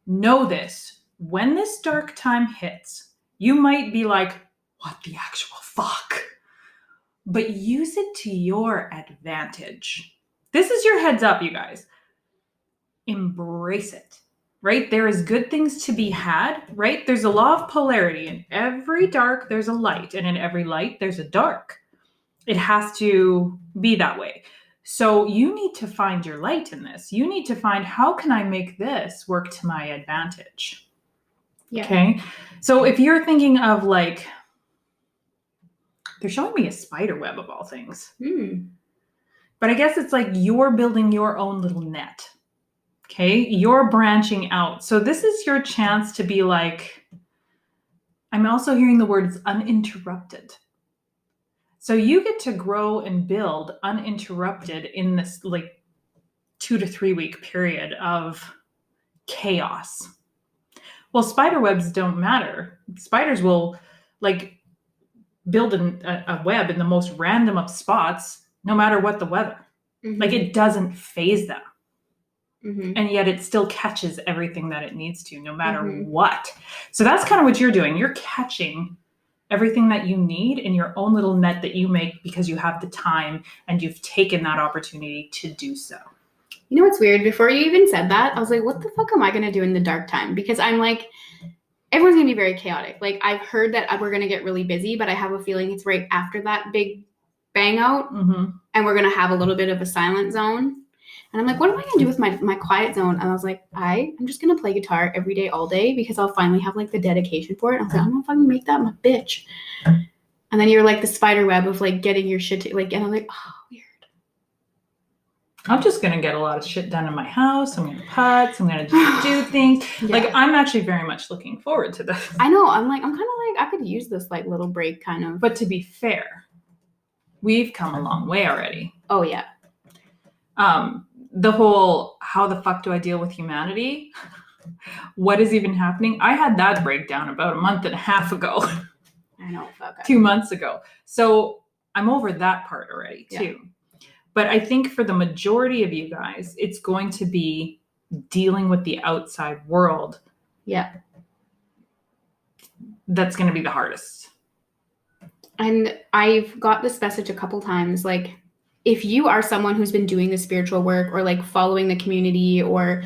Know this. When this dark time hits, you might be like, what the actual fuck? But use it to your advantage. This is your heads up, you guys. Embrace it, right? There is good things to be had, right? There's a law of polarity. In every dark, there's a light. And in every light, there's a dark. It has to be that way. So you need to find your light in this. You need to find, how can I make this work to my advantage? Yeah. Okay. So if you're thinking of they're showing me a spider web of all things. But I guess it's you're building your own little net. Okay. You're branching out. So this is your chance to be I'm also hearing the words uninterrupted. So you get to grow and build uninterrupted in this 2 to 3 week period of chaos. Well, spider webs don't matter. Spiders will build a web in the most random of spots, no matter what the weather. Mm-hmm. It doesn't faze them. Mm-hmm. And yet it still catches everything that it needs to, no matter what. So that's kind of what you're doing. You're catching everything that you need in your own little net that you make because you have the time and you've taken that opportunity to do so. You know what's weird? Before you even said that, I was like, what the fuck am I going to do in the dark time? Because I'm everyone's going to be very chaotic. I've heard that we're going to get really busy, but I have a feeling it's right after that big bang out. Mm-hmm. And we're going to have a little bit of a silent zone. And I'm like, what am I going to do with my quiet zone? And I was like, I'm just going to play guitar every day, all day, because I'll finally have the dedication for it. And I was like, I'm going to fucking make that my bitch. And then you're the spider web of getting your shit to, and I'm like, oh, weird. I'm just going to get a lot of shit done in my house. I'm going to putz. I'm going to just do things. Yeah. I'm actually very much looking forward to this. I know. I'm kind of I could use this little break kind of. But to be fair, we've come a long way already. Oh, yeah. The whole, how the fuck do I deal with humanity? What is even happening? I had that breakdown about a month and a half ago. I know. Fuck. 2 months ago. So I'm over that part already too. But I think for the majority of you guys, it's going to be dealing with the outside world. Yeah. That's going to be the hardest. And I've got this message a couple times, like, if you are someone who's been doing the spiritual work or like following the community or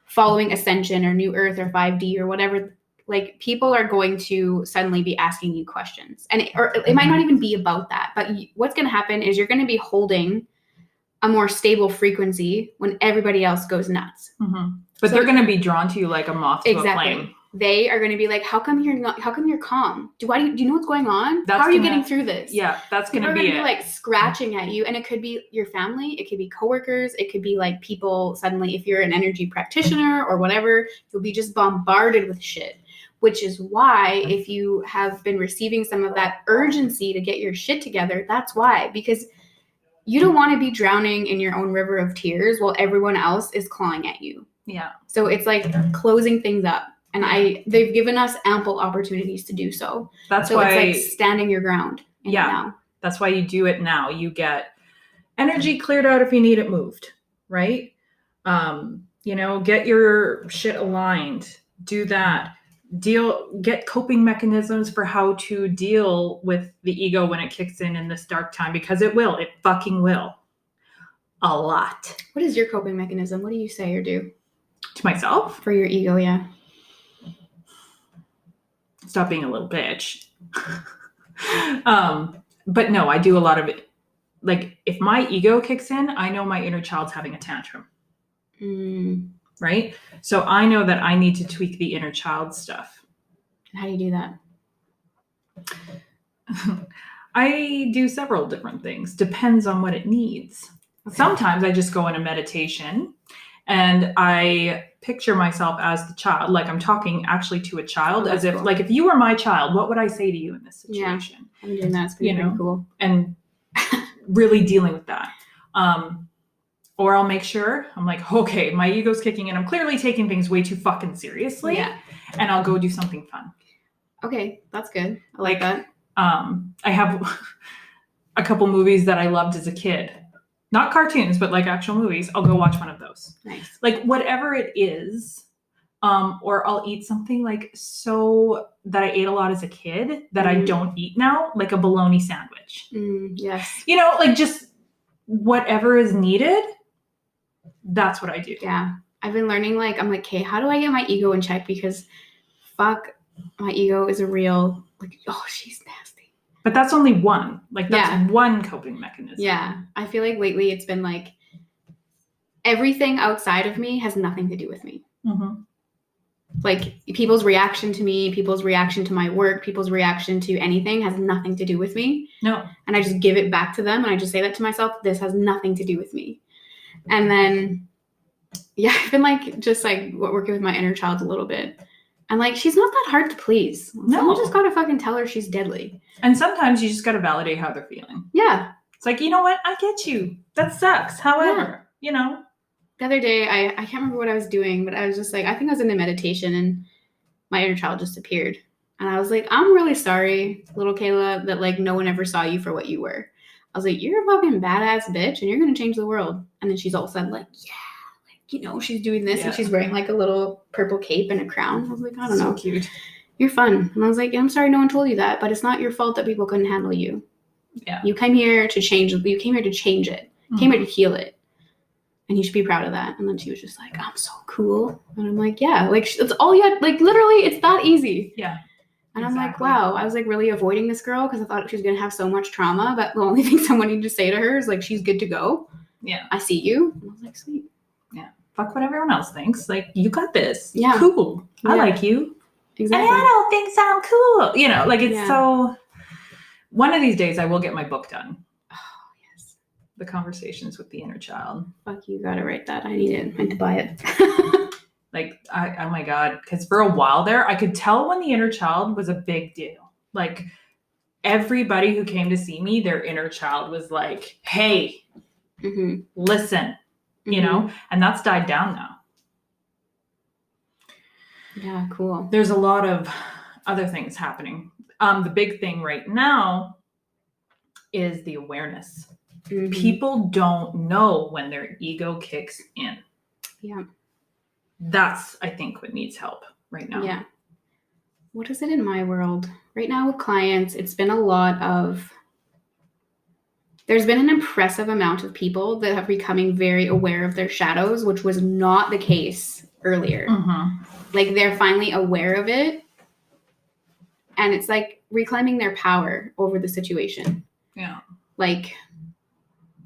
following Ascension or New Earth or 5D or whatever, like people are going to suddenly be asking you questions. And it might not even be about that, but what's going to happen is you're going to be holding a more stable frequency when everybody else goes nuts. Mm-hmm. But so they're going to be drawn to you like a moth to a flame. They are going to be like, how come you're calm? Do you know what's going on? How are you getting through this? Yeah, that's going to be People are going to be like scratching at you. And it could be your family. It could be coworkers. It could be like people suddenly, if you're an energy practitioner or whatever, you'll be just bombarded with shit. Which is why if you have been receiving some of that urgency to get your shit together, that's why. Because you don't want to be drowning in your own river of tears while everyone else is clawing at you. Yeah. So it's like closing things up. And they've given us ample opportunities to do so. That's why it's like standing your ground. Now. That's why you do it now. You get energy cleared out if you need it moved, right? Get your shit aligned. Do that. Get coping mechanisms for how to deal with the ego when it kicks in this dark time, because it fucking will. A lot. What is your coping mechanism? What do you say or do? To myself? For your ego, yeah. Stop being a little bitch. But no, I do a lot of it. Like if my ego kicks in, I know my inner child's having a tantrum. Right? So I know that I need to tweak the inner child stuff. How do you do that? I do several different things. Depends on what it needs. Okay. Sometimes I just go in a meditation and I picture myself as the child, like I'm talking actually to a child, as if, like, if you were my child, what would I say to you in this situation? Yeah, I'm doing that. It's pretty cool. And really dealing with that. Or I'll make sure, I'm like, okay, my ego's kicking in. I'm clearly taking things way too fucking seriously. Yeah. And I'll go do something fun. Okay, that's good. I like that. I have a couple movies that I loved as a kid. Not cartoons, but like actual movies. I'll go watch one of those. Nice. Like whatever it is. Or I'll eat something like so that I ate a lot as a kid that I don't eat now, like a bologna sandwich. Yes. Like just whatever is needed. That's what I do. Yeah. I've been learning, like, I'm like, okay, how do I get my ego in check? Because fuck, my ego is a real, like, oh, she's nasty. But that's only one. Like, that's one coping mechanism. Yeah. I feel like lately it's been like everything outside of me has nothing to do with me. Mm-hmm. Like people's reaction to me, people's reaction to my work, people's reaction to anything has nothing to do with me. No. And I just give it back to them. And I just say that to myself, this has nothing to do with me. And then, I've been like, just like working with my inner child a little bit. And like, she's not that hard to please. No. You just got to fucking tell her she's deadly. And sometimes you just got to validate how they're feeling. Yeah. It's like, you know what? I get you. That sucks. However, The other day, I can't remember what I was doing, but I was just like, I think I was in a meditation and my inner child just appeared. And I was like, I'm really sorry, little Kayla, that like no one ever saw you for what you were. I was like, you're a fucking badass bitch and you're going to change the world. And then she's all of a sudden like, she's doing this and she's wearing like a little purple cape and a crown. I was like, I don't know. So cute. You're fun. And I was like, I'm sorry no one told you that, but it's not your fault that people couldn't handle you. Yeah. You came here to change it. You came here to change it. You came here to heal it. And you should be proud of that. And then she was just like, I'm so cool. And I'm like, yeah, like it's all you had, like literally it's that easy. Yeah. And I'm like, wow, I was like really avoiding this girl because I thought she was going to have so much trauma. But the only thing someone needed to say to her is like, she's good to go. Yeah. I see you. And I was like, sweet. Yeah. Fuck what everyone else thinks. Like, you got this. Yeah. Cool. I like you. Exactly. And I don't think so. I'm cool. Like it's so, one of these days I will get my book done. The Conversations with the Inner Child. Fuck, you gotta write that. I need it. I need to buy it. Like, oh my God. Because for a while there, I could tell when the inner child was a big deal. Like, everybody who came to see me, their inner child was like, hey, listen, and that's died down now. Yeah, cool. There's a lot of other things happening. The big thing right now is the awareness. Mm-hmm. People don't know when their ego kicks in. Yeah. That's, I think, what needs help right now. Yeah. What is it in my world? Right now with clients, it's been a lot of, there's been an impressive amount of people that have becoming very aware of their shadows, which was not the case earlier. Mm-hmm. Like they're finally aware of it. And it's like reclaiming their power over the situation. Yeah. Like,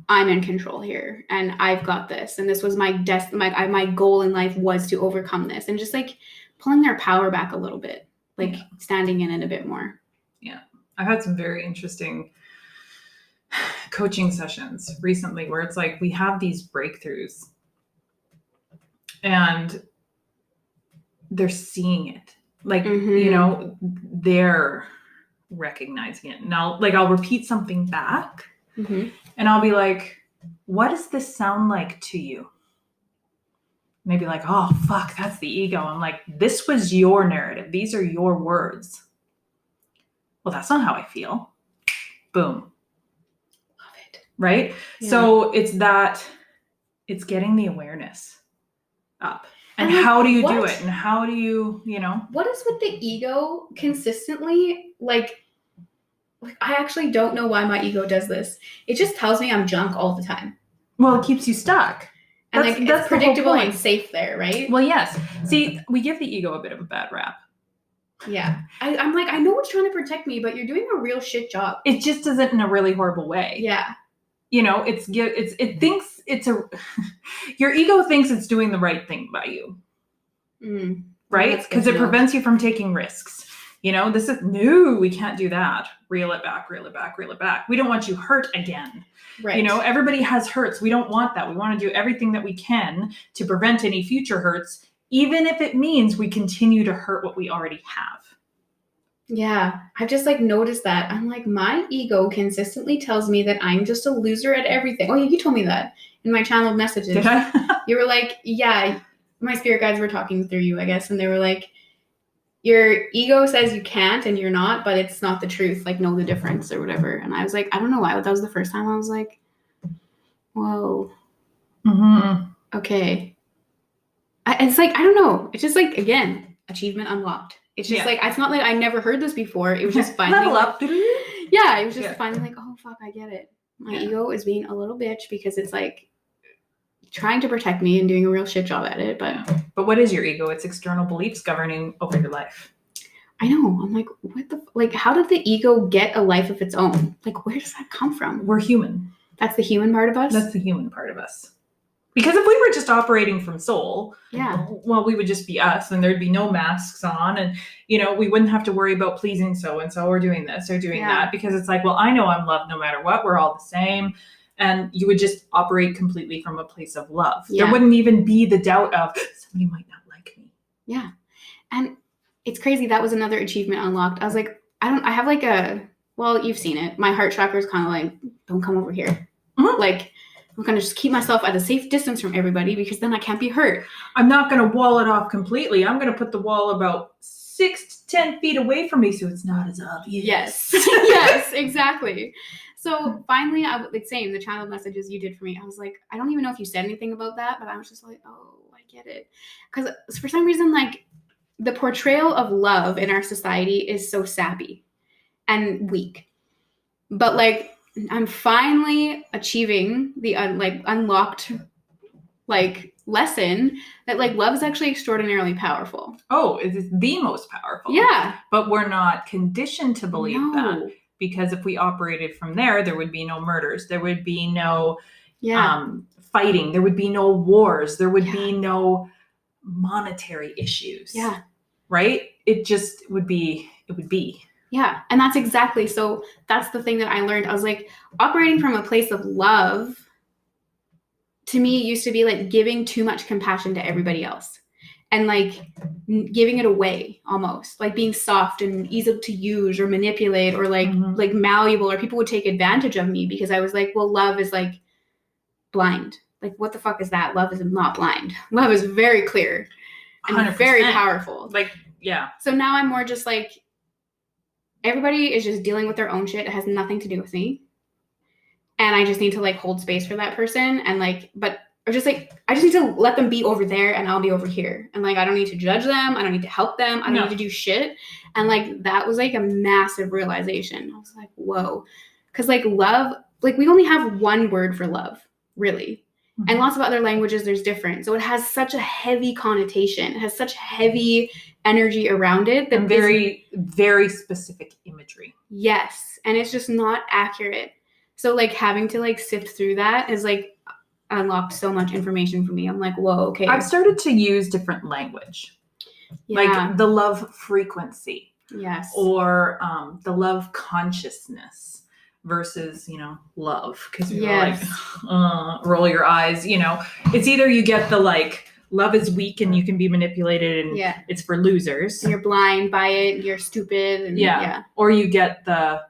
I'm in control here and I've got this. And this was my my goal in life was to overcome this, and just like pulling their power back a little bit, like standing in it a bit more. Yeah. I've had some very interesting coaching sessions recently where it's like we have these breakthroughs and they're seeing it. Like, you know, they're recognizing it. Now, like I'll repeat something back. Mm-hmm. And I'll be like, what does this sound like to you? Maybe like, oh, fuck, that's the ego. I'm like, this was your narrative. These are your words. Well, that's not how I feel. Boom. Love it. Right? Yeah. So it's getting the awareness up. And how do you do it? And how do you, you know? What is with the ego consistently, like I actually don't know why my ego does this. It just tells me I'm junk all the time. Well, it keeps you stuck. And like that's predictable and safe there, right? Well, yes. See, we give the ego a bit of a bad rap. Yeah. I'm like, I know it's trying to protect me, but you're doing a real shit job. It just does it in a really horrible way. Yeah. You know, it thinks it's your ego thinks it's doing the right thing by you. Right? Because it prevents you from taking risks. You know, no, we can't do that. Reel it back, reel it back, reel it back. We don't want you hurt again. Right. You know, everybody has hurts. We don't want that. We want to do everything that we can to prevent any future hurts, even if it means we continue to hurt what we already have. Yeah. I've just like noticed that. I'm like, my ego consistently tells me that I'm just a loser at everything. Oh, yeah, you told me that in my channeled messages. Did I? You were like, yeah, my spirit guides were talking through you, I guess. And they were like, your ego says you can't and you're not, but it's not the truth. Like, know the difference or whatever. And I was like, I don't know why. That was the first time I was like, whoa. Mm-hmm. Okay. It's like, I don't know. It's just like, again, achievement unlocked. It's just like, it's not like I never heard this before. It was just finally. Level up. Yeah. It was just finally like, oh, fuck, I get it. My ego is being a little bitch because it's like trying to protect me and doing a real shit job at it. But what is your ego? It's external beliefs governing over your life. I know. I'm like, how did the ego get a life of its own? Like, where does that come from? We're human. That's the human part of us? That's the human part of us. Because if we were just operating from soul, well, we would just be us and there'd be no masks on. And, you know, we wouldn't have to worry about pleasing so-and-so or doing this or doing that. Because it's like, well, I know I'm loved no matter what. We're all the same. And you would just operate completely from a place of love. Yeah. There wouldn't even be the doubt of somebody might not like me. Yeah. And it's crazy. That was another achievement unlocked. I was like, I have like you've seen it. My heart chakra is kind of like, don't come over here. Mm-hmm. Like, I'm going to just keep myself at a safe distance from everybody because then I can't be hurt. I'm not going to wall it off completely. I'm going to put the wall about 6 to 10 feet away from me so it's not as obvious. Yes. Yes, exactly. So finally, I was like saying the channel messages you did for me. I was like, I don't even know if you said anything about that, but I was just like, oh, I get it. Because for some reason, like the portrayal of love in our society is so sappy and weak. But like, I'm finally achieving the unlocked like lesson that like love is actually extraordinarily powerful. Oh, it's the most powerful. Yeah. But we're not conditioned to believe that. Because if we operated from there would be no murders. There would be no fighting. There would be no wars. There would be no monetary issues. Yeah. Right? It would be. Yeah. And that's exactly. So that's the thing that I learned. I was like, operating from a place of love to me used to be like giving too much compassion to everybody else. And like giving it away almost, like being soft and easy to use or manipulate or like like malleable, or people would take advantage of me because I was like, well, love is like blind. Like, what the fuck is that? Love is not blind. Love is very clear and 100%. Very powerful. Like, yeah. So now I'm more just like, everybody is just dealing with their own shit. It has nothing to do with me. and I just need to like hold space for that person and like, or just like, I just need to let them be over there and I'll be over here. And like, I don't need to judge them. I don't need to help them. I don't need to do shit. And like, that was like a massive realization. I was like, whoa. Cause like love, like we only have one word for love, really. Mm-hmm. And lots of other languages, there's different. So it has such a heavy connotation. It has such heavy energy around it. That very, very specific imagery. Yes. And it's just not accurate. So like having to like sift through that is like, unlocked so much information for me. I'm like, whoa, okay. I've started to use different language. Yeah. Like the love frequency. Yes. Or the love consciousness versus, love. Because you're like, roll your eyes, It's either you get the like, love is weak and you can be manipulated and it's for losers. And you're blind by it. You're stupid. And, Or you get the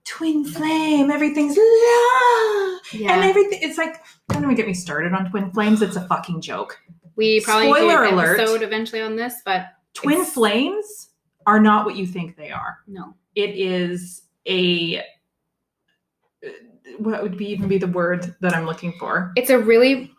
twin flame, everything's love. Yeah. And everything, it's like, don't even get me started on twin flames. It's a fucking joke. We probably Spoiler do an alert, episode eventually on this, but twin flames are not what you think they are. No. It is what would even be the word that I'm looking for? It's really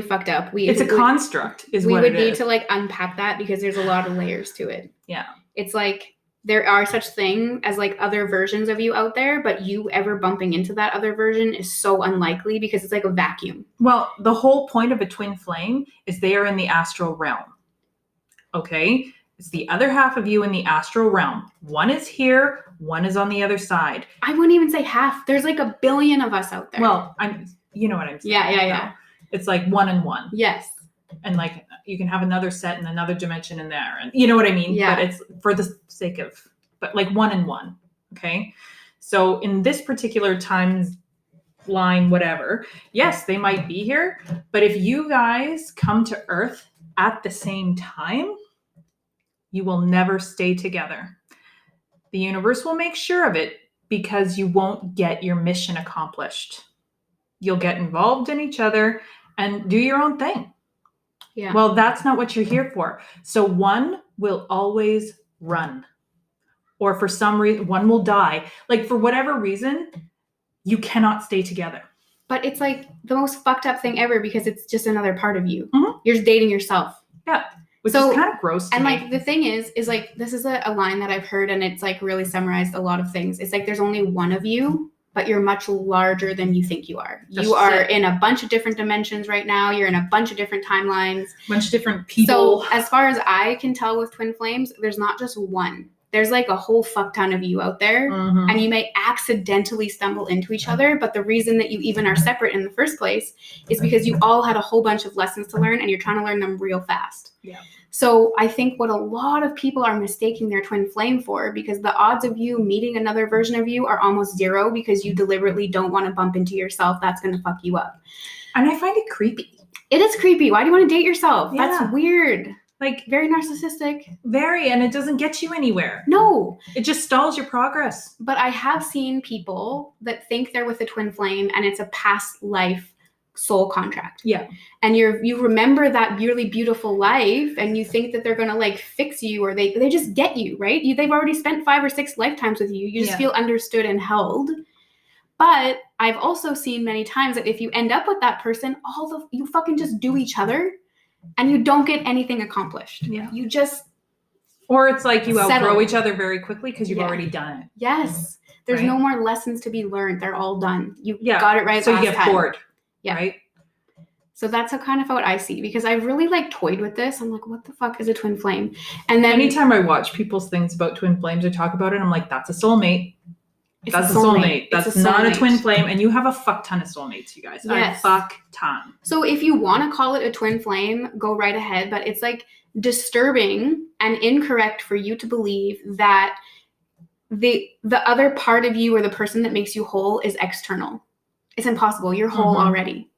fucked up. It's a construct is what it is. We would need to like unpack that because there's a lot of layers to it. Yeah. It's like, there are such things as like other versions of you out there, but you ever bumping into that other version is so unlikely because it's like a vacuum. Well, the whole point of a twin flame is they are in the astral realm. Okay? It's the other half of you in the astral realm. One is here, one is on the other side. I wouldn't even say half. There's like 1 billion of us out there. Well, you know what I'm saying. Yeah. It's like 1 and 1. Yes. And like you can have another set in another dimension in there, and you know what I mean. Yeah. But it's for the sake of, but like 1 and 1. Okay. So in this particular timeline, whatever, yes, they might be here, but if you guys come to Earth at the same time, you will never stay together. The universe will make sure of it because you won't get your mission accomplished. You'll get involved in each other and do your own thing. Yeah. Well, that's not what you're here for. So one will always run. Or for some reason, one will die. Like for whatever reason, you cannot stay together. But it's like the most fucked up thing ever because it's just another part of you. Mm-hmm. You're just dating yourself. Yeah. Which is kind of gross to me. And like the thing is like, this is a line that I've heard and it's like really summarized a lot of things. It's like, there's only one of you, but you're much larger than you think you are. You are in a bunch of different dimensions right now. You're in a bunch of different timelines. A bunch of different people. So as far as I can tell with twin flames, there's not just one. There's like a whole fuck ton of you out there. Mm-hmm. And you may accidentally stumble into each other. But the reason that you even are separate in the first place is because you all had a whole bunch of lessons to learn and you're trying to learn them real fast. Yeah. So I think what a lot of people are mistaking their twin flame for, because the odds of you meeting another version of you are almost zero because you deliberately don't want to bump into yourself. That's going to fuck you up. And I find it creepy. It is creepy. Why do you want to date yourself? Yeah. That's weird. Like very narcissistic. Very, and it doesn't get you anywhere. No. It just stalls your progress. But I have seen people that think they're with a twin flame and it's a past life soul contract. Yeah. And you remember that really beautiful life and you think that they're going to like fix you or they just get you, right? They've already spent 5 or 6 lifetimes with you. You just feel understood and held. But I've also seen many times that if you end up with that person, you fucking just do each other and you don't get anything accomplished. Yeah. You just or it's like you outgrow each other very quickly because you've already done it. Yes. There's no more lessons to be learned. They're all done. You got it right so last you get time. bored. Yeah. Right? So that's kind of what I see because I've really like toyed with this. I'm like, what the fuck is a twin flame? And then anytime I watch people's things about twin flames or talk about it, I'm like, that's a soulmate. That's a soulmate. That's not a twin flame. And you have a fuck ton of soulmates, you guys. Yes. A fuck ton. So if you want to call it a twin flame, go right ahead. But it's like disturbing and incorrect for you to believe that the other part of you or the person that makes you whole is external. It's impossible. You're whole already.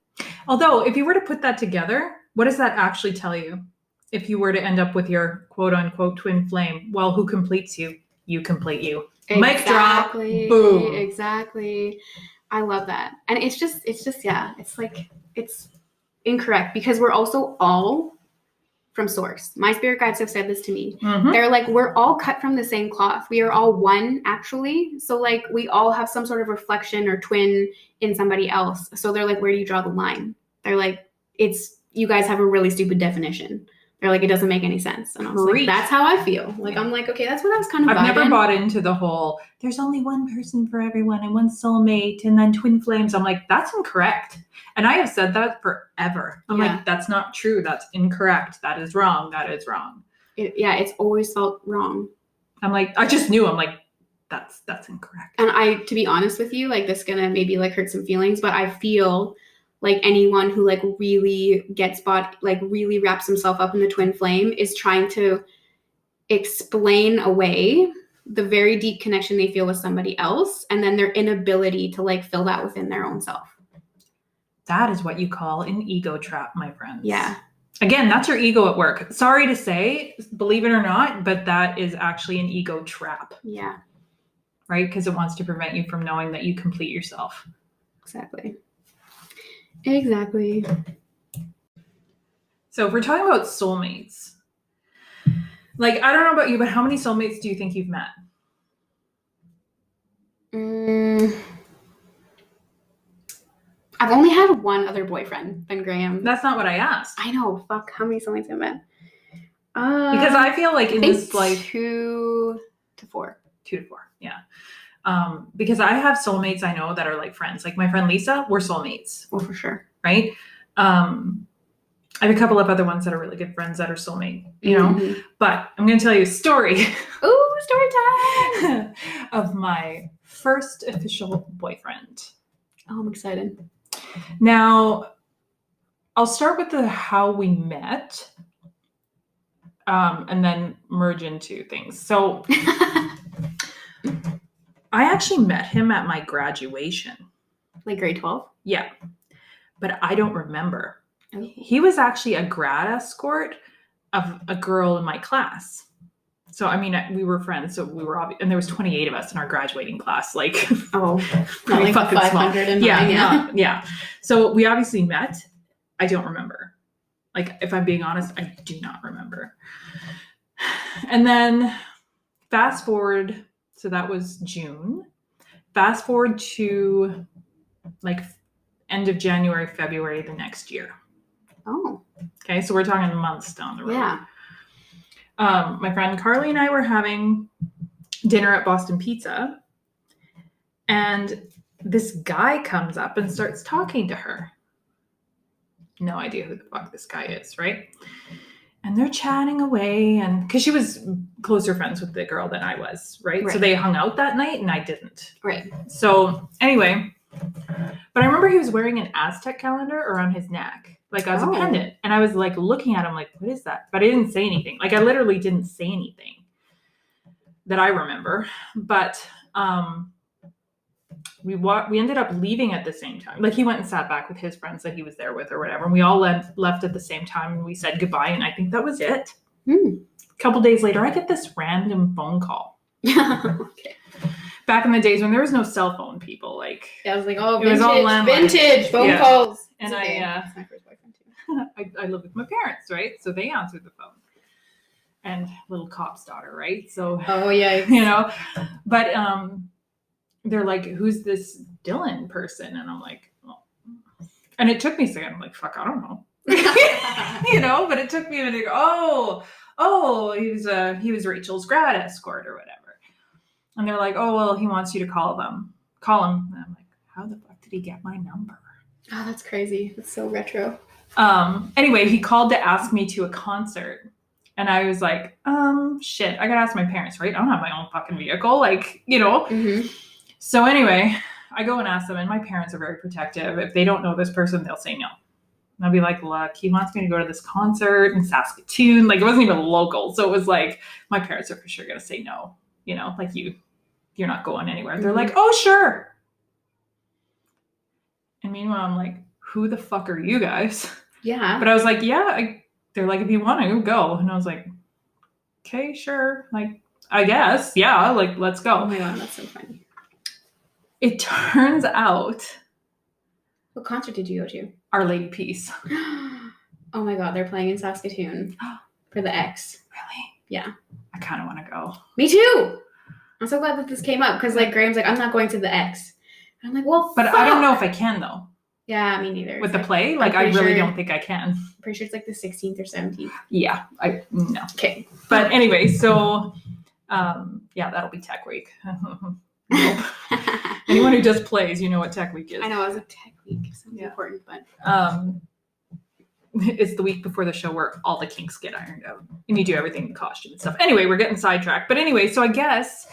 Although, if you were to put that together, what does that actually tell you? If you were to end up with your quote-unquote twin flame, well, who completes you? You complete you. Mic drop. Boom. Exactly. I love that. And it's just, yeah, it's like, it's incorrect because we're also all from source. My spirit guides have said this to me. Mm-hmm. They're like, we're all cut from the same cloth. We are all one, actually. So like we all have some sort of reflection or twin in somebody else. So they're like, where do you draw the line? They're like, you guys have a really stupid definition. They're like, it doesn't make any sense. And I was like, that's how I feel. Like, I'm like, okay, that's what I was kind of I've never bought into the whole, there's only one person for everyone and one soulmate and then twin flames. I'm like, that's incorrect. And I have said that forever. I'm like, that's not true. That's incorrect. That is wrong. That is wrong. It's always felt wrong. I'm like, I just knew. I'm like, that's incorrect. And to be honest with you, like this gonna maybe like hurt some feelings, but I feel like anyone who like really gets bought, like really wraps himself up in the twin flame is trying to explain away the very deep connection they feel with somebody else and then their inability to like fill that within their own self. That is what you call an ego trap, my friends. Yeah. Again, that's your ego at work. Sorry to say, believe it or not, but that is actually an ego trap. Yeah. Right? Because it wants to prevent you from knowing that you complete yourself. Exactly. So if we're talking about soulmates, like, I don't know about you, but how many soulmates do you think you've met? I've only had one other boyfriend than Graham. That's not what I asked. I know. Fuck. How many soulmates have I met? Because I feel like in this life, 2 to 4. 2 to 4. Yeah. Because I have soulmates I know that are like friends. Like my friend Lisa, we're soulmates. Oh, for sure. Right? I have a couple of other ones that are really good friends that are soulmate, you know? Mm-hmm. But I'm going to tell you a story. Ooh, story time! Of my first official boyfriend. Oh, I'm excited. Now, I'll start with how we met, and then merge into things. So I actually met him at my graduation. Like grade 12? Yeah. But I don't remember. Oh. He was actually a grad escort of a girl in my class. So, I mean, we were friends. So we were and there was 28 of us in our graduating class. Like, not like fucking 509. Yeah. So we obviously met. I don't remember. Like, if I'm being honest, I do not remember. And then fast forward. So that was June. Fast forward to like end of January, February the next year. Oh. Okay. So we're talking months down the road. Yeah. My friend Carly and I were having dinner at Boston Pizza. And this guy comes up and starts talking to her. No idea who the fuck this guy is, right? And they're chatting away, and because she was closer friends with the girl than I was, right? So they hung out that night and I didn't. Right. So anyway, but I remember he was wearing an Aztec calendar around his neck, like as a pendant. And I was like looking at him like, what is that? But I didn't say anything. Like I literally didn't say anything that I remember. But we ended up leaving at the same time. Like he went and sat back with his friends that he was there with or whatever. And we all left at the same time and we said goodbye. And I think that was it. A couple days later, I get this random phone call. Okay. Back in the days when there was no cell phone, people, like... Yeah, I was like, oh, it was all landline. Vintage phone calls. And that's my first boyfriend too. I lived with my parents, right? So they answered the phone. And little cop's daughter, right? So... Oh, yeah. You know? But they're like, who's this Dylan person? And I'm like, well... And it took me a second. I'm like, fuck, I don't know. You know? But it took me a minute to go, he was Rachel's grad escort or whatever. And they're like, oh, well, he wants you to call him. And I'm like, how the fuck did he get my number? Oh, that's crazy. That's so retro. Anyway, he called to ask me to a concert. And I was like, shit, I gotta ask my parents, right? I don't have my own fucking vehicle. Like, you know? Mm-hmm. So anyway, I go and ask them, and my parents are very protective. If they don't know this person, they'll say no. And I'll be like, look, he wants me to go to this concert in Saskatoon. Like, it wasn't even local. So it was like, my parents are for sure gonna say no. You know, like you're not going anywhere. Mm-hmm. They're like, oh, sure. And meanwhile, I'm like, who the fuck are you guys? Yeah. But I was like, yeah. They're like, if you want to, go. And I was like, okay, sure. Like, I guess. Yeah. Like, let's go. Oh my God, that's so funny. It turns out. What concert did you go to? Our Lady Peace. Oh my God, they're playing in Saskatoon. for the X. Really? Yeah. I kind of want to go. Me too. I'm so glad that this came up because like Graham's like, I'm not going to the X. And I'm like, well, but fuck. I don't know if I can though. Yeah, me neither. With the play, like I really don't think I can. I'm pretty sure it's like the 16th or 17th. Yeah, no. Okay. But anyway, so yeah, that'll be Tech Week. Nope. Anyone who does plays, you know what Tech Week is. I know, it was a Tech Week. Sounds important, but it's the week before the show where all the kinks get ironed out and you do everything in costume and stuff. Anyway, we're getting sidetracked. But anyway, so I guess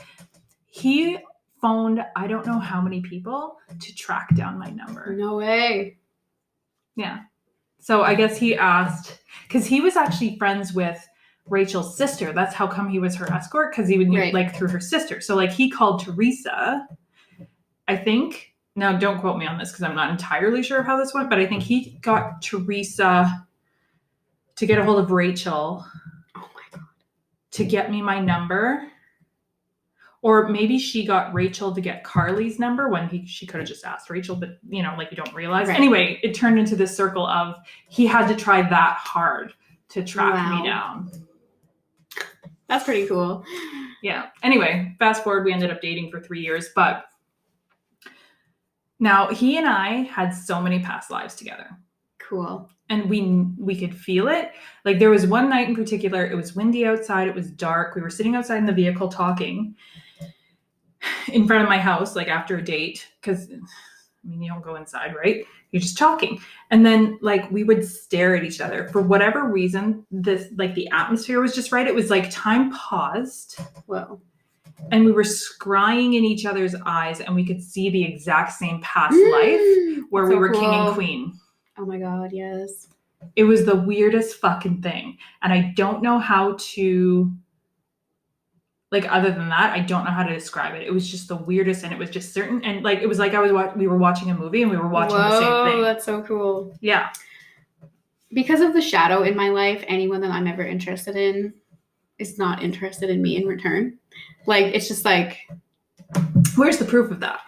he phoned I don't know how many people to track down my number. No way. Yeah. So I guess he asked, because he was actually friends with Rachel's sister. That's how come he was her escort, because he would like through her sister. So like he called Teresa, I think. Now don't quote me on this because I'm not entirely sure of how this went, but I think he got Teresa to get a hold of Rachel. Oh my God. To get me my number. Or maybe she got Rachel to get Carly's number when she could have just asked Rachel, but you know, like you don't realize. Right. Anyway, it turned into this circle of he had to try that hard to track me down. That's pretty cool. Yeah. Anyway, fast forward, we ended up dating for 3 years, but now he and I had so many past lives together. Cool. And we could feel it. Like there was one night in particular, it was windy outside, it was dark. We were sitting outside in the vehicle talking in front of my house, like after a date, because I mean, you don't go inside, right? You're just talking. And then like we would stare at each other for whatever reason. This like the atmosphere was just right. It was like time paused. Whoa. And we were scrying in each other's eyes and we could see the exact same past life where we were king and queen. Oh my God, yes. It was the weirdest fucking thing. And I don't know how to, like, other than that, I don't know how to describe it. It was just the weirdest, and it was just certain. And like, it was like we were watching a movie and we were watching the same thing. Oh, that's so cool. Yeah. Because of the shadow in my life, anyone that I'm ever interested in is not interested in me in return. Like, it's just like. Where's the proof of that?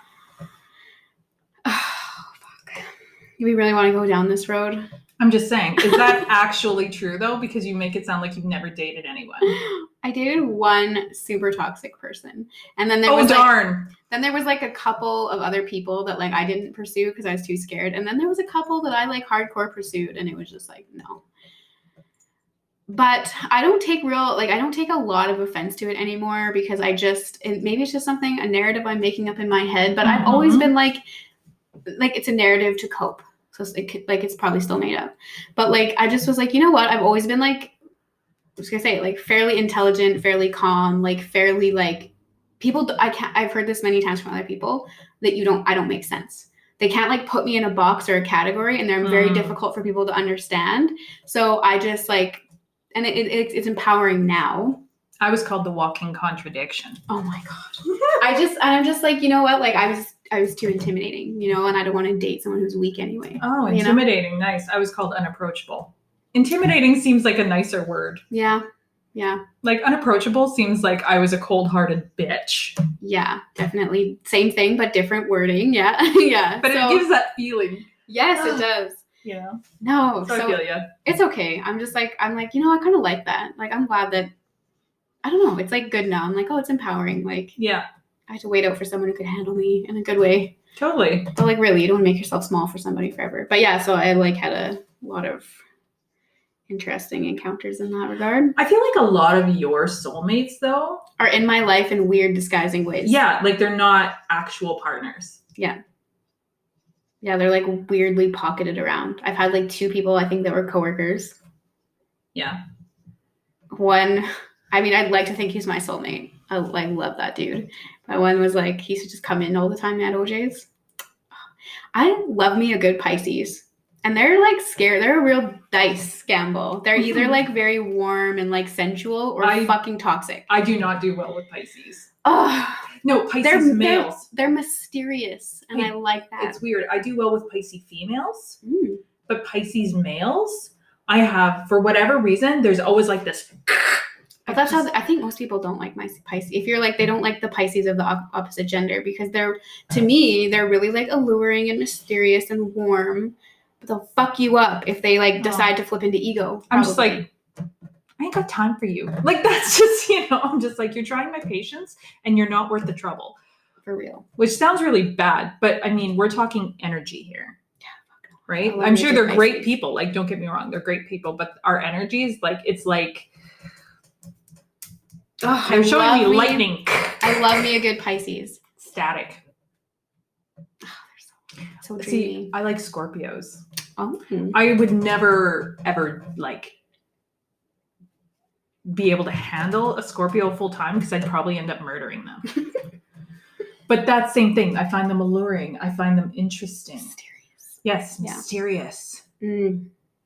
Do we really want to go down this road? I'm just saying, is that actually true though? Because you make it sound like you've never dated anyone. I dated one super toxic person. And then there was then there was like a couple of other people that like I didn't pursue because I was too scared. And then there was a couple that I like hardcore pursued, and it was just like, no. But I don't take a lot of offense to it anymore because maybe it's just a narrative I'm making up in my head, but I've always been like it's a narrative to cope. So it's probably still made up. But like, I just was like, you know what? I've always been like, I was going to say like fairly intelligent, fairly calm, like fairly like people. I've heard this many times from other people that I don't make sense. They can't like put me in a box or a category, and they're very difficult for people to understand. So I just like, and it's empowering now. I was called the walking contradiction. Oh my God. I'm just like, you know what? Like I was too intimidating, you know, and I don't want to date someone who's weak anyway. Oh, intimidating. You know? Nice. I was called unapproachable. Intimidating seems like a nicer word. Yeah. Yeah. Like unapproachable seems like I was a cold-hearted bitch. Yeah, definitely. Same thing, but different wording. Yeah. Yeah. But it gives that feeling. Yes, it does. Yeah. No. So I feel you. It's okay. I'm like, you know, I kind of like that. Like, I'm glad that, I don't know. It's like good now. I'm like, oh, it's empowering. Like, yeah. I had to wait out for someone who could handle me in a good way. Totally. But like, really, you don't make yourself small for somebody forever. But yeah, so I like had a lot of interesting encounters in that regard. I feel like a lot of your soulmates, though, are in my life in weird disguising ways. Yeah, like they're not actual partners. Yeah. Yeah, they're like weirdly pocketed around. I've had like 2 people, I think, that were coworkers. Yeah. One, I mean, I'd like to think he's my soulmate. I like love that dude. But one was like, he used to just come in all the time at OJ's. I love me a good Pisces. And they're like scared. They're a real dice gamble. They're either like very warm and like sensual or fucking toxic. I do not do well with Pisces. Oh, no, Pisces males. They're mysterious, and I like that. It's weird. I do well with Pisces females, but Pisces males, I have, for whatever reason, there's always like this. But that's how I think most people don't like my Pisces. If you're like, they don't like the Pisces of the opposite gender because to me, they're really like alluring and mysterious and warm. But they'll fuck you up if they like decide to flip into ego. Probably. I'm just like, I ain't got time for you. Like, that's just, I'm just like, you're trying my patience and you're not worth the trouble. For real. Which sounds really bad, but I mean, we're talking energy here. Yeah. Right? I'm sure they're great people. Like, don't get me wrong. They're great people, but our energies, like, it's like, they're showing me lightning. I love me a good Pisces. Static. So dreamy. See, I like Scorpios. Oh. I would never, ever, like, be able to handle a Scorpio full time because I'd probably end up murdering them. But that same thing. I find them alluring. I find them interesting. Mysterious. Yes, mysterious.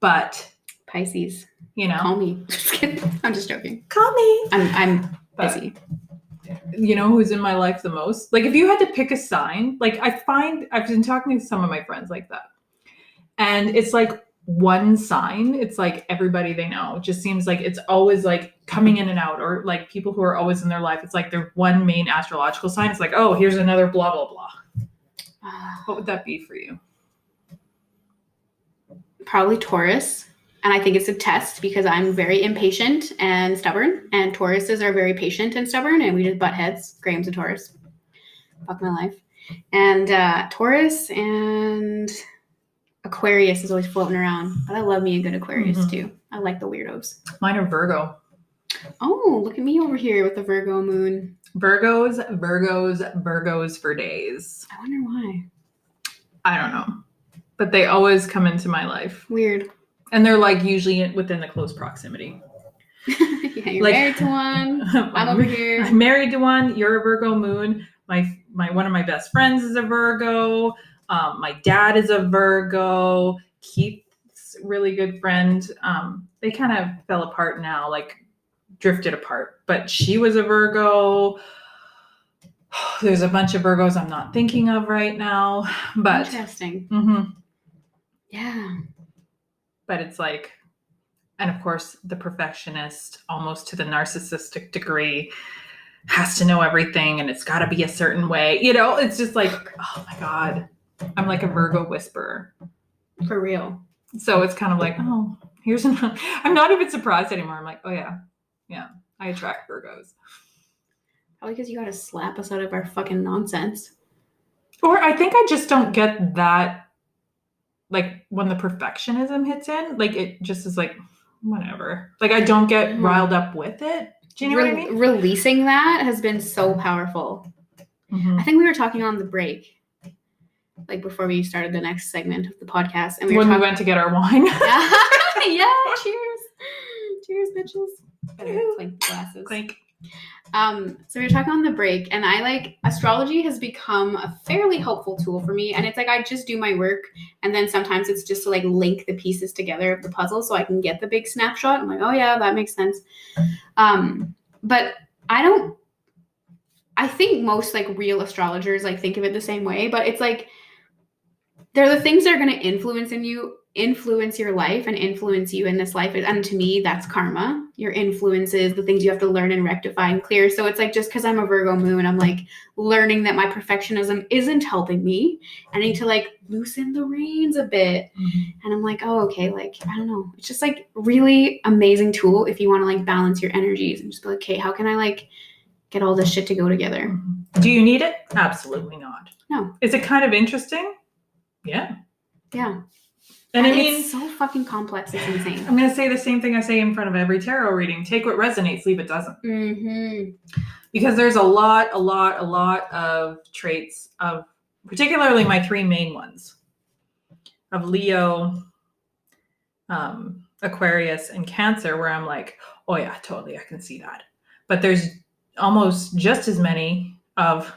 But Pisces. Call me. Just kidding. I'm just joking. Call me. I'm busy. You know who's in my life the most? Like, if you had to pick a sign, like, I've been talking to some of my friends like that. And it's like one sign, it's like everybody they know. It just seems like it's always like coming in and out, or like people who are always in their life. It's like their one main astrological sign. It's like, oh, here's another blah, blah, blah. What would that be for you? Probably Taurus. And I think it's a test because I'm very impatient and stubborn. And Tauruses are very patient and stubborn. And we just butt heads. Graham's a Taurus. Fuck my life. And Taurus and Aquarius is always floating around. But I love me a good Aquarius too. I like the weirdos. Mine are Virgo. Oh, look at me over here with the Virgo moon. Virgos for days. I wonder why. I don't know. But they always come into my life. Weird. And they're like usually within the close proximity. Yeah, you're like, married to one. I'm over here. I'm married to one. You're a Virgo moon. My one of my best friends is a Virgo. My dad is a Virgo. Keith's really good friend. They kind of fell apart now, like drifted apart. But she was a Virgo. There's a bunch of Virgos I'm not thinking of right now. But interesting. Yeah. But it's like, and of course, the perfectionist, almost to the narcissistic degree, has to know everything and it's got to be a certain way. It's just like, oh my God, I'm like a Virgo whisperer. For real. So it's kind of like, oh, here's another. I'm not even surprised anymore. I'm like, oh yeah, I attract Virgos. Probably because you got to slap us out of our fucking nonsense. Or I think I just don't get that. Like when the perfectionism hits in, like it just is like, whatever. Like I don't get riled up with it. Do you know what I mean? Releasing that has been so powerful. I think we were talking on the break, like before we started the next segment of the podcast. And we went to get our wine. Yeah, cheers. Cheers, bitches. Better clink glasses. Clink. So we were talking on the break, and astrology has become a fairly helpful tool for me. And it's like I just do my work, and then sometimes it's just to like link the pieces together of the puzzle so I can get the big snapshot. I'm like, oh yeah, that makes sense. But I think most like real astrologers like think of it the same way, but it's like they're the things that are going to influence your life and influence you in this life. And to me, that's karma. Your influences, the things you have to learn and rectify and clear. So it's like, just because I'm a Virgo moon, I'm like learning that my perfectionism isn't helping me. I need to like loosen the reins a bit. And I'm like, oh, okay. Like, I don't know. It's just like really amazing tool if you want to like balance your energies and just be like, okay, how can I like get all this shit to go together? Do you need it? Absolutely not. No. Is it kind of interesting? Yeah. Yeah. And I mean, it's so fucking complex. It's insane. I'm going to say the same thing I say in front of every tarot reading. Take what resonates, leave it doesn't. Because there's a lot of traits of, particularly my three main ones, of Leo, Aquarius, and Cancer, where I'm like, oh yeah, totally, I can see that. But there's almost just as many of,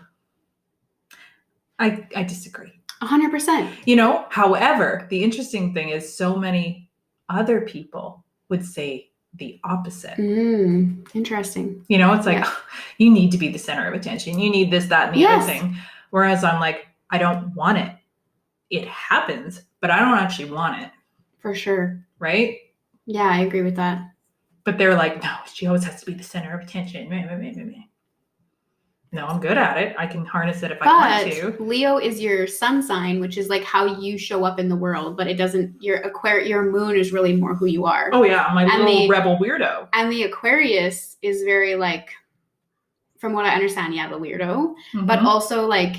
I disagree. 100%. However, the interesting thing is so many other people would say the opposite. Interesting. It's like, you need to be the center of attention. You need this, that, and the other thing. Whereas I'm like, I don't want it. It happens, but I don't actually want it. For sure. Right? Yeah, I agree with that. But they're like, no, she always has to be the center of attention. No, I'm good at it. I can harness it if I want to. Leo is your sun sign, which is like how you show up in the world, but it doesn't, your moon is really more who you are. Oh yeah, I'm my little rebel weirdo. And the Aquarius is very like, from what I understand, yeah, the weirdo, but also like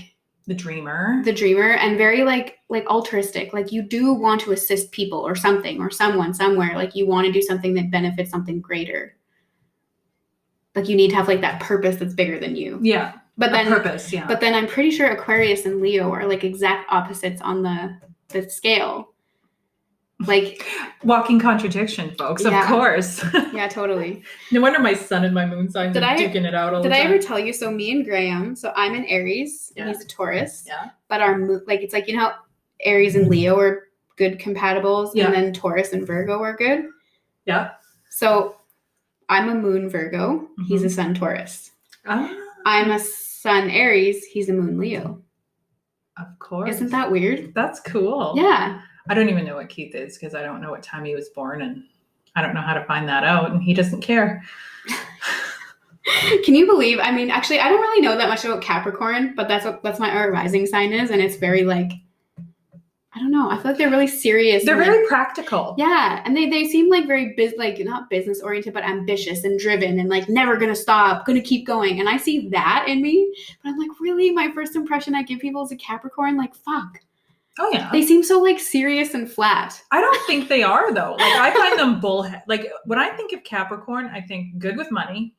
the dreamer, and very like altruistic. Like you do want to assist people or something or someone somewhere. Like you want to do something that benefits something greater. Like you need to have like that purpose that's bigger than you. Yeah. But then purpose, yeah. But then I'm pretty sure Aquarius and Leo are like exact opposites on the scale. Like walking contradiction, folks. Of course. Yeah, totally. No wonder my sun and my moon signs are duking it out all the time. Did I ever tell you? So me and Graham. So I'm an Aries and he's a Taurus. Yeah. But our like it's like, you know how Aries and Leo are good compatibles, and then Taurus and Virgo are good. Yeah. So I'm a moon Virgo. He's a sun Taurus. I'm a sun Aries. He's a moon Leo. Of course. Isn't that weird? That's cool. Yeah. I don't even know what Keith is because I don't know what time he was born and I don't know how to find that out and he doesn't care. Can you believe? I mean, actually, I don't really know that much about Capricorn, but that's my rising sign is, and it's very like, I don't know. I feel like they're really serious. They're very practical. Yeah. And they seem like very not business oriented, but ambitious and driven and like never going to stop, going to keep going. And I see that in me, but I'm like, really? My first impression I give people is a Capricorn? Like, fuck. Oh, yeah. They seem so like serious and flat. I don't think they are though. Like I find them bullhead. Like when I think of Capricorn, I think good with money.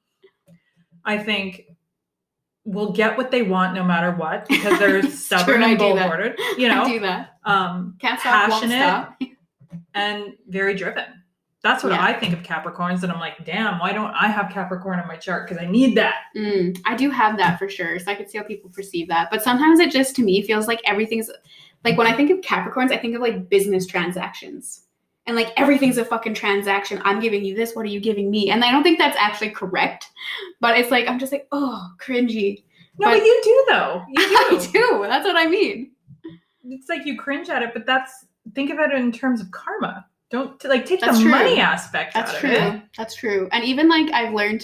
I think will get what they want no matter what because they're stubborn and bull-hearted. You know, I do that. Can't stop, passionate and very driven. That's what I think of Capricorns, and I'm like, damn, why don't I have Capricorn on my chart? Because I need that. I do have that for sure, so I could see how people perceive that. But sometimes it just to me feels like everything's like when I think of Capricorns, I think of like business transactions. And like everything's a fucking transaction. I'm giving you this. What are you giving me? And I don't think that's actually correct. But it's like, I'm just like, oh, cringy. No, but you do though. You do. I do. That's what I mean. It's like you cringe at it, but think of it in terms of karma. Don't take that's the true. Money aspect out of it. That's true. And even like I've learned,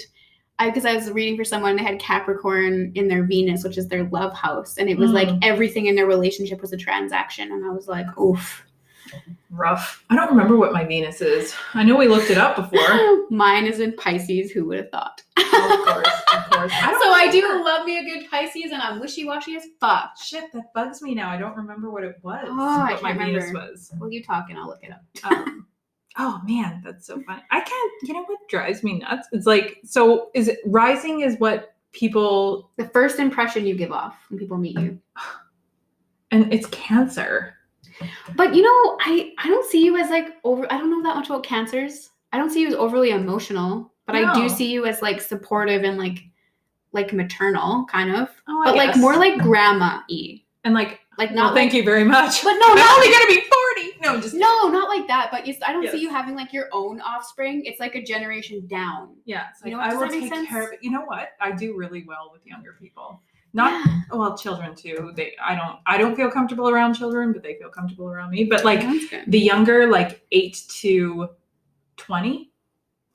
because I was reading for someone, they had Capricorn in their Venus, which is their love house. And it was like everything in their relationship was a transaction. And I was like, oof. Rough. I don't remember what my Venus is. I know we looked it up before. Mine is in Pisces. Who would have thought? Oh, of course. I do love me a good Pisces, and I'm wishy-washy as fuck. Shit, that bugs me now. I don't remember what it was. What my Venus was. Well, you talk and I'll look it up. Oh man, that's so funny. I can't. You know what drives me nuts? It's like, so is it rising? Is what people the first impression you give off when people meet you, and it's Cancer. But you know, I don't see you as like I don't know that much about Cancers. I don't see you as overly emotional, but I do see you as like supportive and like maternal kind of. Oh, but like more like grandma-y. And like not well, thank you very much. But no, I'm only gonna be 40. No, not like that. But I don't see you having like your own offspring. It's like a generation down. Yeah, it's like, you know, I will take care of it. You know what? I do really well with younger people. Well, children too. I don't feel comfortable around children, but they feel comfortable around me. But like the younger, like 8 to 20.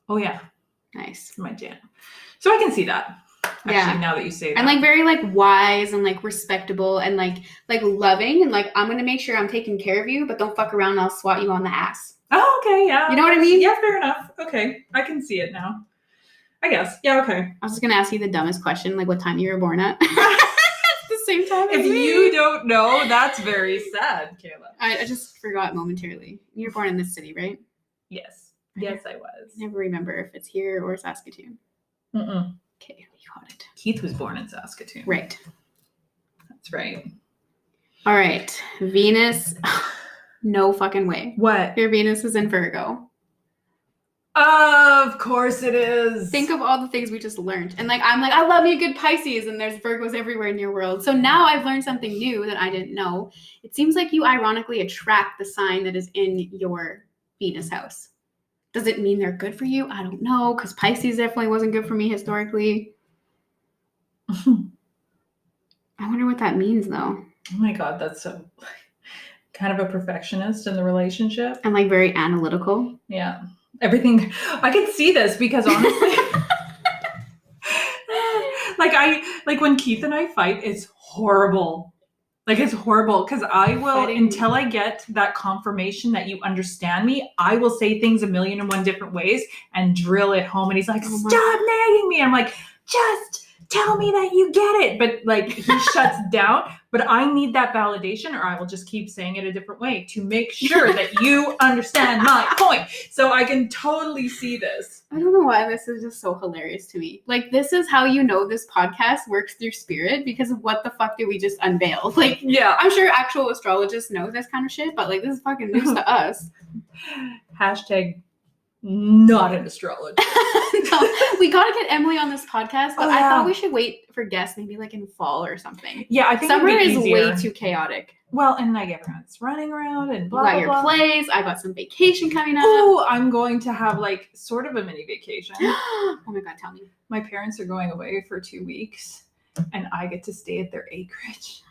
Oh yeah. Nice. My jam. So I can see that. Actually, now that you say that. And like very like wise and like respectable and like loving and like I'm gonna make sure I'm taking care of you, but don't fuck around and I'll swat you on the ass. Oh, okay, yeah. You know what I mean? Yeah, fair enough. Okay. I can see it now. I guess. Yeah, okay. I was just gonna ask you the dumbest question, like what time you were born at. The same time as me. If you don't know, that's very sad, Kayla. I just forgot momentarily. You were born in this city, right? Yes. Yes, I was. I never remember if it's here or Saskatoon. Okay, you got it. Keith was born in Saskatoon. Right. That's right. All right. Venus. No fucking way. What? Your Venus is in Virgo. Of course it is. Think of all the things we just learned. And like, I'm like, I love me a good Pisces, and there's Virgos everywhere in your world. So now I've learned something new that I didn't know. It seems like you ironically attract the sign that is in your Venus house. Does it mean they're good for you? I don't know, because Pisces definitely wasn't good for me historically. I wonder what that means, though. Oh my God, that's so kind of a perfectionist in the relationship. And like very analytical. Yeah. Everything. I can see this because honestly, like Like when Keith and I fight, it's horrible. Like it's horrible because I will, until I get that confirmation that you understand me, I will say things 1,000,001 different ways and drill it home. And he's like, stop nagging me. I'm like, just tell me that you get it. But like he shuts down. But I need that validation, or I will just keep saying it a different way to make sure that you understand my point. So I can totally see this. I don't know why this is just so hilarious to me. Like, this is how you know this podcast works through spirit, because of what the fuck did we just unveil? Like, yeah, I'm sure actual astrologists know this kind of shit, but like, this is fucking news to us. Hashtag not an astrologer. No, we gotta get Emily on this podcast, but I thought we should wait for guests maybe like in fall or something. Yeah, I think summer is way too chaotic. Well, and like everyone's running around and blah, you got blah, your blah. plays. I got some vacation coming up. Oh, I'm going to have like sort of a mini vacation. Oh my God, tell me. My parents are going away for 2 weeks and I get to stay at their acreage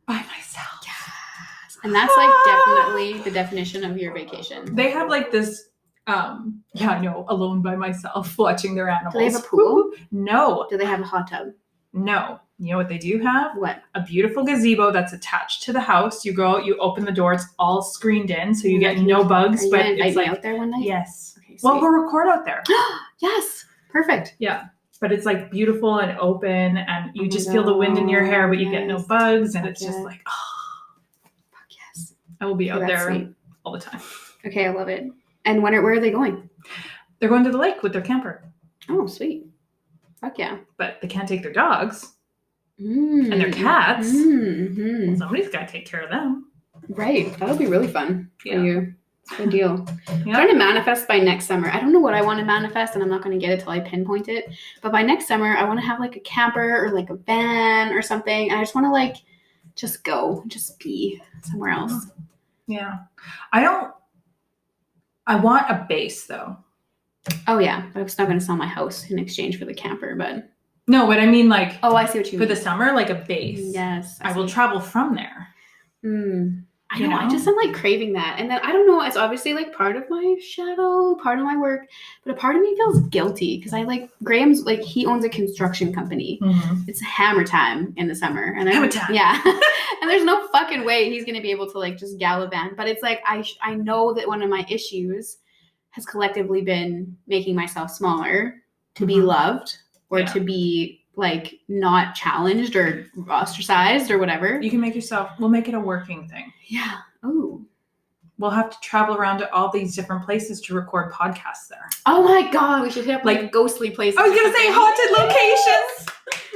by myself. Yes. And that's like definitely the definition of your vacation. They have like this, I know, alone by myself watching their animals. Do they have a pool? No. Do they have a hot tub? No. You know what they do have? What? A beautiful gazebo that's attached to the house. You go, you open the door, it's all screened in, so you get no bugs. But it's like out there one night? Yes. Okay, well, we'll record out there. Yes. Perfect. Yeah. But it's like beautiful and open, and you just feel the wind in your hair, but you get no bugs, and it's just like, oh. Fuck yes. I will be out there sweet. all the time. Okay, I love it. And where are they going? They're going to the lake with their camper. Oh, sweet. Fuck yeah. But they can't take their dogs and their cats. Mm-hmm. Well, somebody's got to take care of them. Right. That'll be really fun for you. It's a good deal. Yeah. I'm trying to manifest by next summer. I don't know what I want to manifest, and I'm not going to get it till I pinpoint it. But by next summer, I want to have like a camper or like a van or something. And I just want to like just go, just be somewhere else. Yeah. I want a base though. Oh yeah, but I was not going to sell my house in exchange for the camper, but no, but I mean like, oh, I see what you mean. For the summer, like a base. Yes. I will travel from there. I know. I just am like craving that. And then I don't know, it's obviously like part of my shadow, part of my work, but a part of me feels guilty because I like Graham's, like he owns a construction company. Mm-hmm. It's hammer time in the summer. And hammer time. Yeah. And there's no fucking way he's going to be able to like just gallivant. But it's like, I know that one of my issues has collectively been making myself smaller to be loved or to be like not challenged or ostracized or whatever. You can make we'll make it a working thing. Yeah. Oh. We'll have to travel around to all these different places to record podcasts there. Oh my God. We should hit up like ghostly places. I was going to say haunted locations.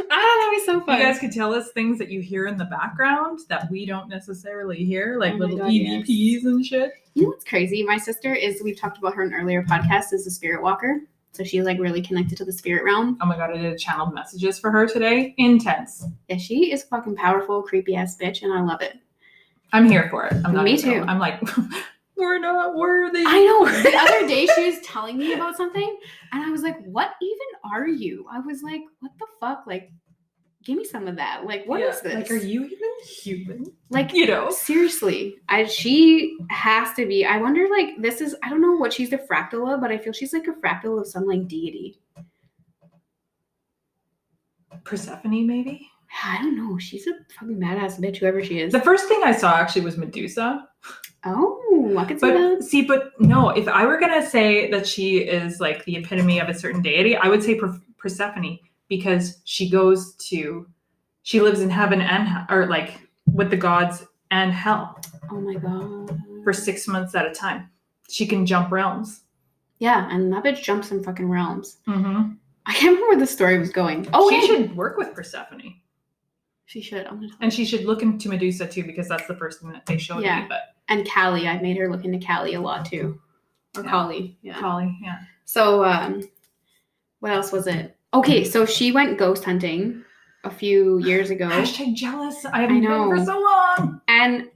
That'd be so fun. You guys could tell us things that you hear in the background that we don't necessarily hear, like little EVPs and shit. You know what's crazy? My sister we've talked about her in earlier podcasts, is a spirit walker. So she's like really connected to the spirit realm. Oh my God, I did channeled messages for her today. Intense. Yeah, she is fucking powerful, creepy ass bitch, and I love it. I'm here for it. Me too. I'm like, we're not worthy. I know. The other day she was telling me about something, and I was like, what even are you? I was like, what the fuck? Like, give me some of that. Like, what is this? Like, are you even human? Like, seriously, she has to be. I wonder, like, I don't know what she's a fractal of, but I feel she's like a fractal of some, like, deity. Persephone, maybe? I don't know. She's a fucking badass bitch, whoever she is. The first thing I saw actually was Medusa. Oh, I could see that. But no, if I were going to say that she is, like, the epitome of a certain deity, I would say Persephone. Because she lives in heaven or like with the gods and hell. Oh my God. For 6 months at a time. She can jump realms. Yeah, and that bitch jumps in fucking realms. Mm-hmm. I can't remember where the story was going. Oh, she should work with Persephone. She should. And she should look into Medusa too, because that's the person that they showed me. And Kali. I made her look into Kali a lot too. Or Kali. Yeah. Kali, yeah. So, what else was it? Okay, so she went ghost hunting a few years ago. Hashtag jealous. I haven't been for so long. And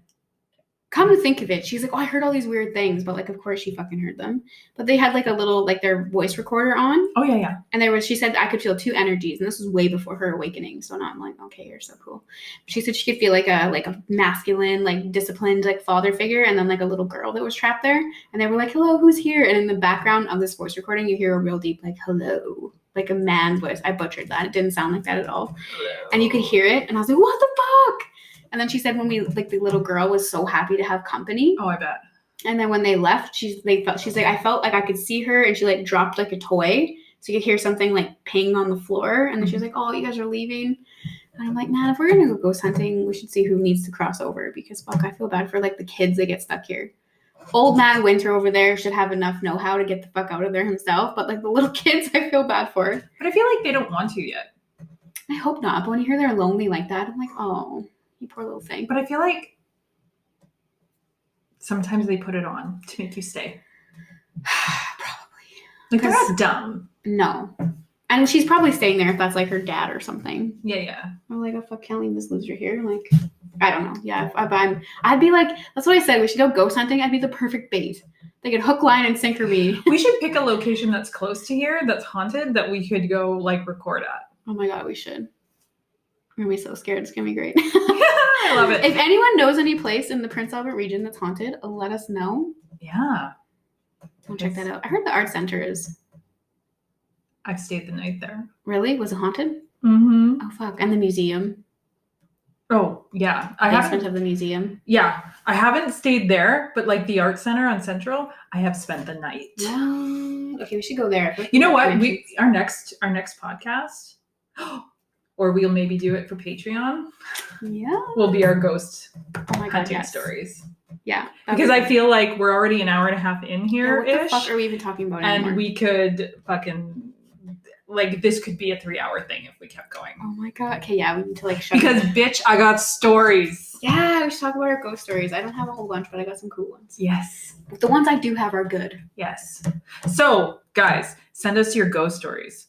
come to think of it, she's like, oh, I heard all these weird things. But, like, of course she fucking heard them. But they had, like, a little, like, their voice recorder on. Oh, yeah. And she said I could feel two energies. And this was way before her awakening. So now I'm like, okay, you're so cool. She said she could feel, like a masculine, like, disciplined, like, father figure. And then, like, a little girl that was trapped there. And they were like, hello, who's here? And in the background of this voice recording, you hear a real deep, like, hello. like a man voice. I butchered that. It didn't sound like that at all. And you could hear it. And I was like, what the fuck? And then she said when we, like, the little girl was so happy to have company. Oh, I bet. And then when they left, she's like, I felt like I could see her, and she like dropped like a toy. So you could hear something like ping on the floor. And then she was like, oh, you guys are leaving. And I'm like, man, if we're going to go ghost hunting, we should see who needs to cross over, because fuck, I feel bad for like the kids that get stuck here. Old man Winter over there should have enough know-how to get the fuck out of there himself. But like the little kids, I feel bad for. But I feel like they don't want to yet. I hope not. But when you hear they're lonely like that, I'm like, oh, you poor little thing. But I feel like sometimes they put it on to make you stay. Probably. Like, that's dumb. No. And she's probably staying there if that's like her dad or something. Yeah. I'm like, oh fuck, can't leave this loser here. Like, I don't know. Yeah, I'd be like, that's what I said. We should go ghost hunting. I'd be the perfect bait. They could hook, line, and sinker me. We should pick a location that's close to here, that's haunted, that we could go like record at. Oh my god, we should. I'm gonna be so scared. It's gonna be great. I love it. If anyone knows any place in the Prince Albert region that's haunted, let us know. Yeah. I'll check that out. I heard the art center is. I stayed the night there. Really? Was it haunted? Mm-hmm. Oh fuck! And the museum. Oh yeah, The basement of the museum. Yeah, I haven't stayed there, but like the art center on Central, I have spent the night. Okay, we should go there. You know what? Our next podcast, or we'll maybe do it for Patreon. Yeah. Will be our ghost hunting stories. Yeah. Because I feel like we're already an hour and a half in here. Yeah, what the fuck are we even talking about anymore? And we could fucking. Like, this could be a 3-hour thing if we kept going. Oh my god. Okay, yeah, we need to like shut Because, bitch, I got stories. Yeah, we should talk about our ghost stories. I don't have a whole bunch, but I got some cool ones. Yes. The ones I do have are good. Yes. So, guys, send us your ghost stories.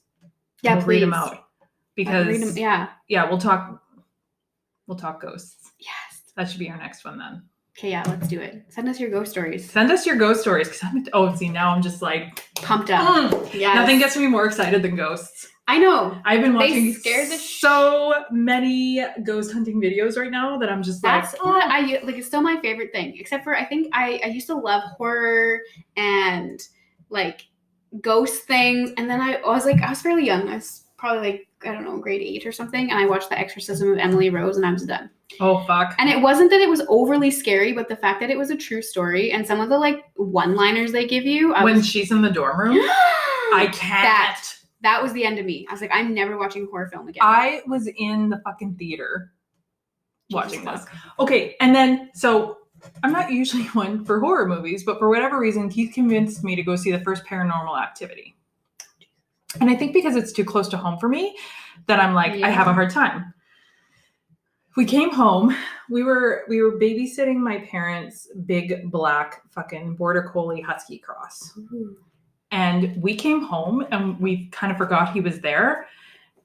Yeah, we'll please. read them out. Because, read them, yeah, we'll talk ghosts. Yes. That should be our next one then. Okay, yeah, let's do it. Send us your ghost stories. Send us your ghost stories. Because now I'm just like pumped up. Yeah. Nothing gets me more excited than ghosts. I know. I've been watching They scared so many ghost hunting videos right now that I'm just That's what I like. It's still my favorite thing, except for I think I used to love horror and like ghost things. And then I was fairly young. I was probably like, I don't know, grade 8 or something. And I watched The Exorcism of Emily Rose and I was done. Oh, fuck. And it wasn't that it was overly scary, but the fact that it was a true story and some of the like one-liners they give you. When she's in the dorm room, I can't. That was the end of me. I was like, I'm never watching a horror film again. I was in the fucking theater watching this. Okay, and then, so I'm not usually one for horror movies, but for whatever reason, Keith convinced me to go see the first Paranormal Activity. And I think because it's too close to home for me, that I'm like, I have a hard time. We came home. We were babysitting my parents' big black fucking border collie husky cross. Ooh. And we came home and we kind of forgot he was there.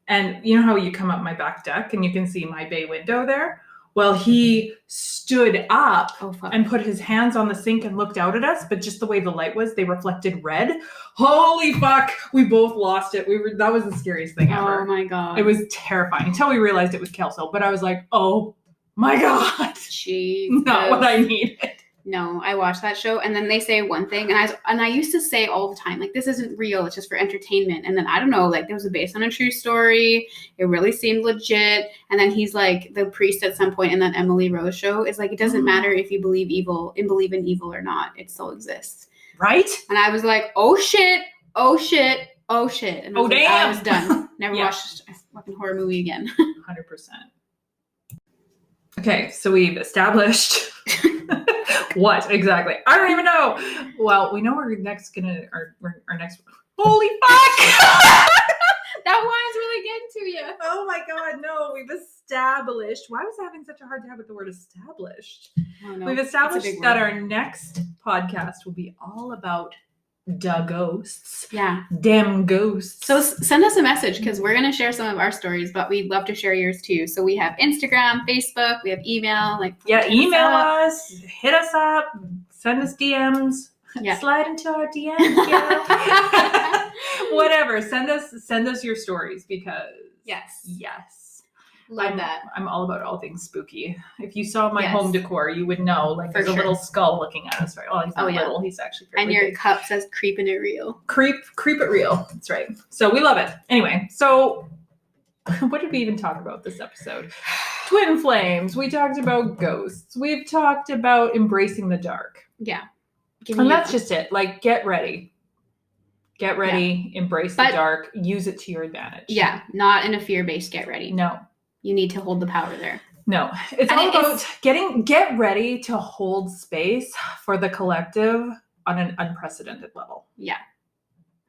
And you know how you come up my back deck and you can see my bay window there? Well, he stood up and put his hands on the sink and looked out at us. But just the way the light was, they reflected red. Holy fuck. We both lost it. That was the scariest thing ever. Oh my God. It was terrifying until we realized it was Kelso. But I was like, oh my God. Jeez. Not what I needed. No, I watched that show and then they say one thing and I used to say all the time, like, this isn't real, it's just for entertainment. And then I don't know, like, it was based on a true story. It really seemed legit. And then he's like, the priest at some point in that Emily Rose show is like, it doesn't matter if you believe in evil or not, it still exists. Right? And I was like, oh shit. And I was done. Never watched a fucking horror movie again. 100%. Okay, so we've established what exactly? I don't even know. Well, we know our next. Holy fuck! That one's really getting to you. Oh my God, no! We've established. Why was I having such a hard time with the word established? Oh, no. We've established that our next podcast will be all about ghosts. Yeah. Damn ghosts. So send us a message because we're going to share some of our stories, but we'd love to share yours too. So we have Instagram, Facebook, we have email. Email us, hit us up, send us DMs. Yeah. Slide into our DMs. Yeah. Whatever. Send us your stories because yes. Love that. I'm all about all things spooky. If you saw my Yes. home decor, you would know. Like, For there's a sure. little skull looking at us, right? Oh, he's not little. He's actually fairly And your big. cup says creeping it real. Creep it real. That's right. So we love it. Anyway, so what did we even talk about this episode? Twin flames. We talked about ghosts. We've talked about embracing the dark. Yeah. And that's just it. Like, get ready. Get ready. Yeah. Embrace the dark. Use it to your advantage. Yeah. Not in a fear-based get ready. No. You need to hold the power there. No. It's all about get ready to hold space for the collective on an unprecedented level. Yeah.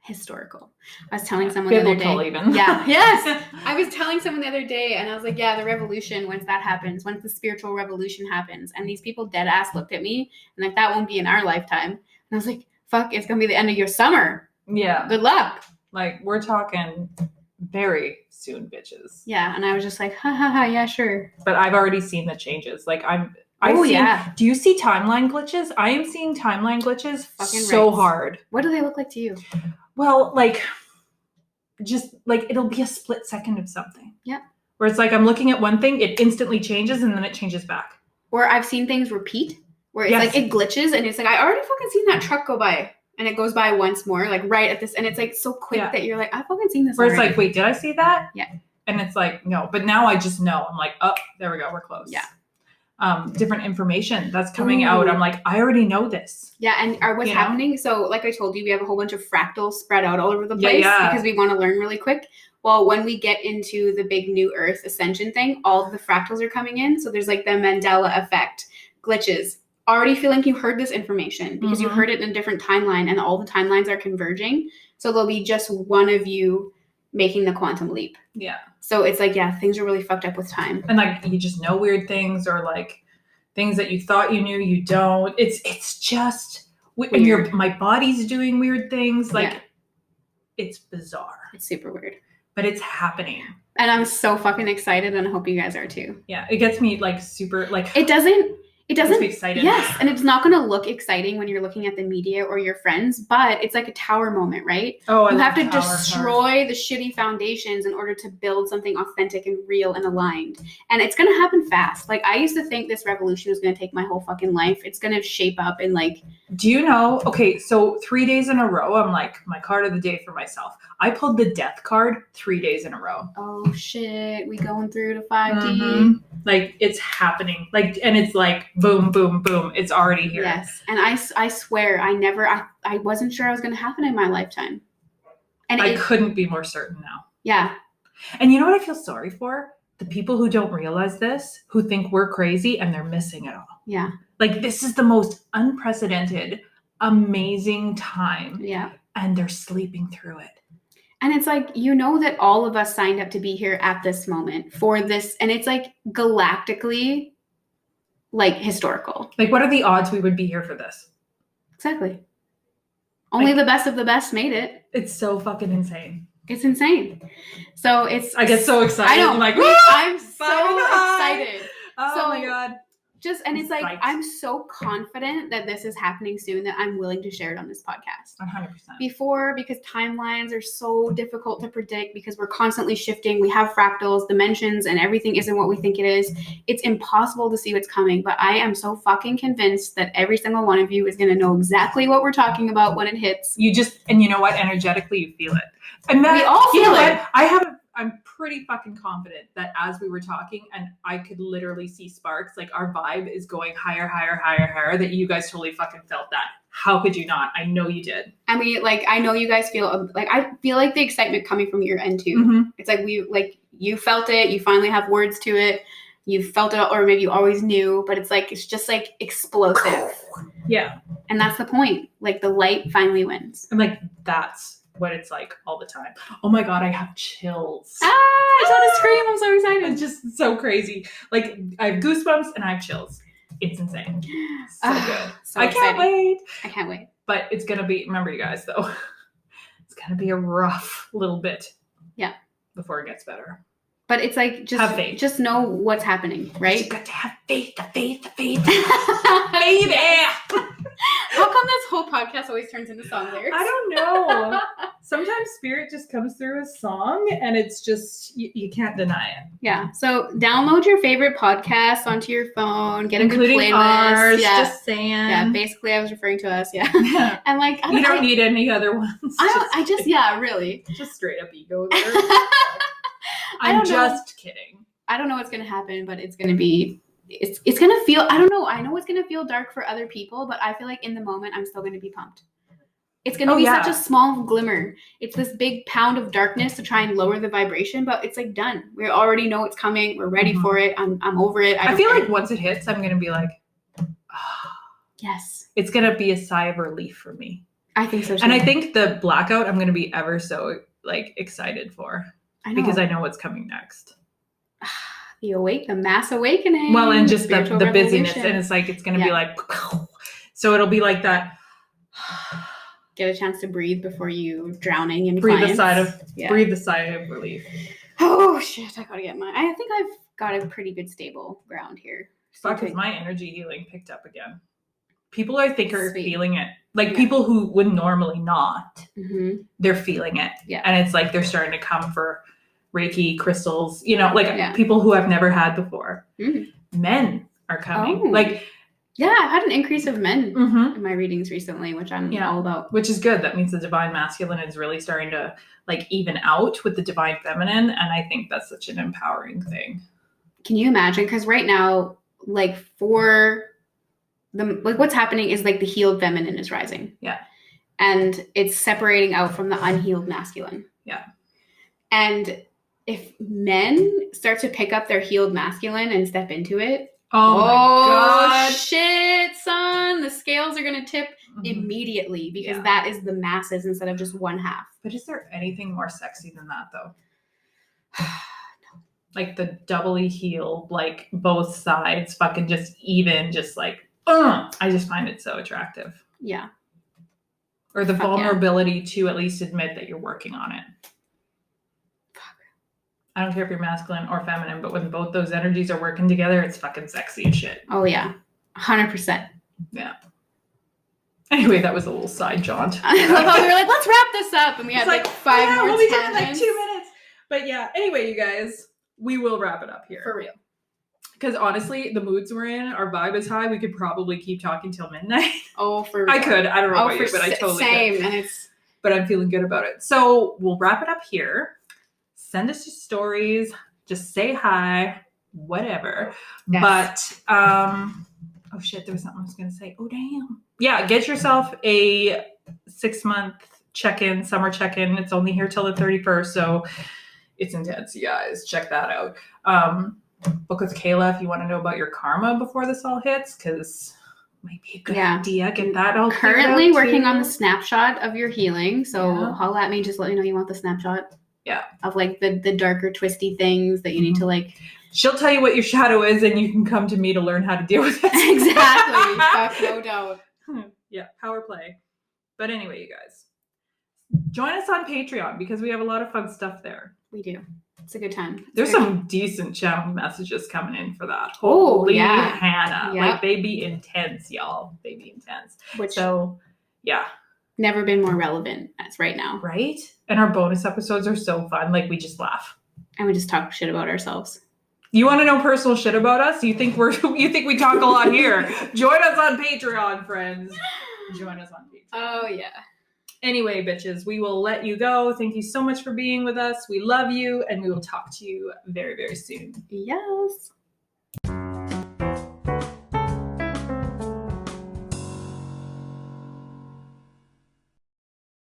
Historical. I was telling someone the other day. Even. Yeah. Yes. I was telling someone the other day, and I was like, yeah, the revolution, once that happens, once the spiritual revolution happens, and these people dead ass looked at me, and like, that won't be in our lifetime. And I was like, fuck, it's going to be the end of your summer. Yeah. Good luck. Like, we're talking very soon, bitches. Yeah. And I was just like, ha ha ha, yeah, sure. But I've already seen the changes. Like, yeah. Do you see timeline glitches? I am seeing timeline glitches so hard. What do they look like to you? Well, like, just like, it'll be a split second of something. Yeah. Where it's like, I'm looking at one thing, it instantly changes, and then it changes back. Or I've seen things repeat, where it's like, it glitches, and it's like, I already fucking seen that truck go by. And it goes by once more, like right at this, and it's like so quick that you're like, I've fucking seen this Where already. It's like, wait, did I see that? Yeah. And it's like, no, but now I just know. I'm like, oh, there we go, we're close. Yeah. Different information that's coming out. I'm like, I already know this. Yeah, and what's happening? So, like I told you, we have a whole bunch of fractals spread out all over the place because we want to learn really quick. Well, when we get into the big new Earth ascension thing, all of the fractals are coming in. So there's like the Mandela effect, glitches. Already feel like you heard this information because you heard it in a different timeline, and all the timelines are converging. So there'll be just one of you making the quantum leap. Yeah. So it's like, yeah, things are really fucked up with time. And like, you just know weird things, or like things that you thought you knew, you don't. It's just, and my body's doing weird things. Like, it's bizarre. It's super weird. But it's happening. And I'm so fucking excited, and I hope you guys are too. Yeah. It gets me like super, like. It doesn't be excited. Yes, and it's not going to look exciting when you're looking at the media or your friends, but it's like a tower moment, right? Oh, you have to destroy the shitty foundations in order to build something authentic and real and aligned. And it's going to happen fast. Like, I used to think this revolution was going to take my whole fucking life. It's going to shape up in like. Do you know? Okay, so 3 days in a row, I'm like, my card of the day for myself. I pulled the death card 3 days in a row. Oh shit, we going through to 5D. Mm-hmm. Like, it's happening. Like, and it's like boom, boom, boom. It's already here. Yes, and I swear, I wasn't sure it was going to happen in my lifetime. And I couldn't be more certain now. Yeah. And you know what I feel sorry for? The people who don't realize this, who think we're crazy, and they're missing it all. Yeah. Like, this is the most unprecedented, amazing time. Yeah. And they're sleeping through it. And it's like, that all of us signed up to be here at this moment for this. And it's like galactically, like, historical. Like, what are the odds we would be here for this? Exactly. Only the best of the best made it. It's so fucking insane. It's insane. So I get so excited. I know. I'm like, I'm so excited. Oh my God. It's like, I'm so confident that this is happening soon that I'm willing to share it on this podcast. 100%. Because timelines are so difficult to predict because we're constantly shifting. We have fractals, dimensions, and everything isn't what we think it is. It's impossible to see what's coming, but I am so fucking convinced that every single one of you is going to know exactly what we're talking about when it hits. And you know what? Energetically, you feel it. And we all feel it. I'm pretty fucking confident that as we were talking, and I could literally see sparks, like, our vibe is going higher, higher, higher, higher, that you guys totally fucking felt that. How could you not? I know you did. I mean, like, I know you guys feel, like, I feel like the excitement coming from your end too. Mm-hmm. It's like, you felt it, you finally have words to it, you felt it, or maybe you always knew, but it's just like explosive. Yeah. And that's the point. Like, the light finally wins. And like, that's what it's like all the time. Oh my God, I have chills. I just want to scream. I'm so excited. It's just so crazy. Like, I have goosebumps and I have chills. It's insane. So good. So I can't wait. I can't wait. But it's going to be, remember you guys though, it's going to be a rough little bit. Yeah. Before it gets better. But it's like, just have faith. Just know what's happening, right? You got to have faith, the faith. Baby! How come this whole podcast always turns into song lyrics? I don't know. Sometimes spirit just comes through a song and it's just, you can't deny it. Yeah. So download your favorite podcasts onto your phone. Get a Including good playlist. ours, Yeah. just saying. Yeah, basically I was referring to us. Yeah. And like, you don't need any other ones. Really. Just straight up ego there. I'm just kidding. I don't know what's going to happen, but it's going to be, it's going to feel, I don't know. I know it's going to feel dark for other people, but I feel like in the moment I'm still going to be pumped. It's going to be such a small glimmer. It's this big pound of darkness to try and lower the vibration, but it's like done. We already know it's coming. We're ready for it. I'm over it. I feel like once it hits, I'm going to be like, yes. It's going to be a sigh of relief for me. I think so too. And I think the blackout I'm going to be ever so like excited for. Because I know what's coming next. The mass awakening. Well, and just the busyness. And it's like, it's going to be like, so it'll be like that. Get a chance to breathe before you drowning in breathe clients. Breathe the sigh of relief. Oh shit! I gotta get I think I've got a pretty good stable ground here. Because my energy healing picked up again. People I think are feeling it. Like people who would normally not. Mm-hmm. They're feeling it. Yeah. And it's like they're starting to come for Reiki, crystals. You know, like people who I've never had before. Mm-hmm. Men are coming. Oh. Like. Yeah, I've had an increase of men in my readings recently, which I'm all about. Which is good. That means the divine masculine is really starting to like even out with the divine feminine. And I think that's such an empowering thing. Can you imagine? Because right now, like for what's happening is like the healed feminine is rising. Yeah. And it's separating out from the unhealed masculine. Yeah. And if men start to pick up their healed masculine and step into it, oh my God. Shit, son. The scales are going to tip immediately because that is the masses instead of just one half. But is there anything more sexy than that, though? No. Like the doubly healed, like both sides, fucking just even, just like, I just find it so attractive. Yeah. Or the vulnerability to at least admit that you're working on it. I don't care if you're masculine or feminine, but when both those energies are working together, it's fucking sexy as shit. Oh, yeah. 100%. Yeah. Anyway, that was a little side jaunt. I love how we were like, let's wrap this up. And we had like 5 more we'll be done in like 2 minutes. But yeah, anyway, you guys, we will wrap it up here. For real. Because honestly, the moods we're in, our vibe is high. We could probably keep talking till midnight. Oh, for real. I could. I don't know about you, but I totally could. And but I'm feeling good about it. So we'll wrap it up here. Send us your stories. Just say hi. Whatever. Yes. But, oh shit, there was something I was going to say. Oh, damn. Yeah, get yourself a 6-month check-in, summer check-in. It's only here till the 31st, so it's intense, you guys. Check that out. Book with Kayla if you want to know about your karma before this all hits, because it might be a good idea. Get that all currently working on the snapshot of your healing, so holla at me. Just let me know you want the snapshot. Yeah. Of like the darker, twisty things that you need to like. She'll tell you what your shadow is, and you can come to me to learn how to deal with it. Exactly. Fuck, no doubt. Yeah, power play. But anyway, you guys, join us on Patreon because we have a lot of fun stuff there. We do. It's a good time. There's some decent channel messages coming in for that. Holy Hannah. Yep. Like, they be intense, y'all. They be intense. So, yeah. Never been more relevant as right now. Right? And our bonus episodes are so fun. Like, we just laugh. And we just talk shit about ourselves. You want to know personal shit about us? You think we talk a lot here? Join us on Patreon, friends. Join us on Patreon. Oh, yeah. Anyway, bitches, we will let you go. Thank you so much for being with us. We love you, and we will talk to you very, very soon. Yes.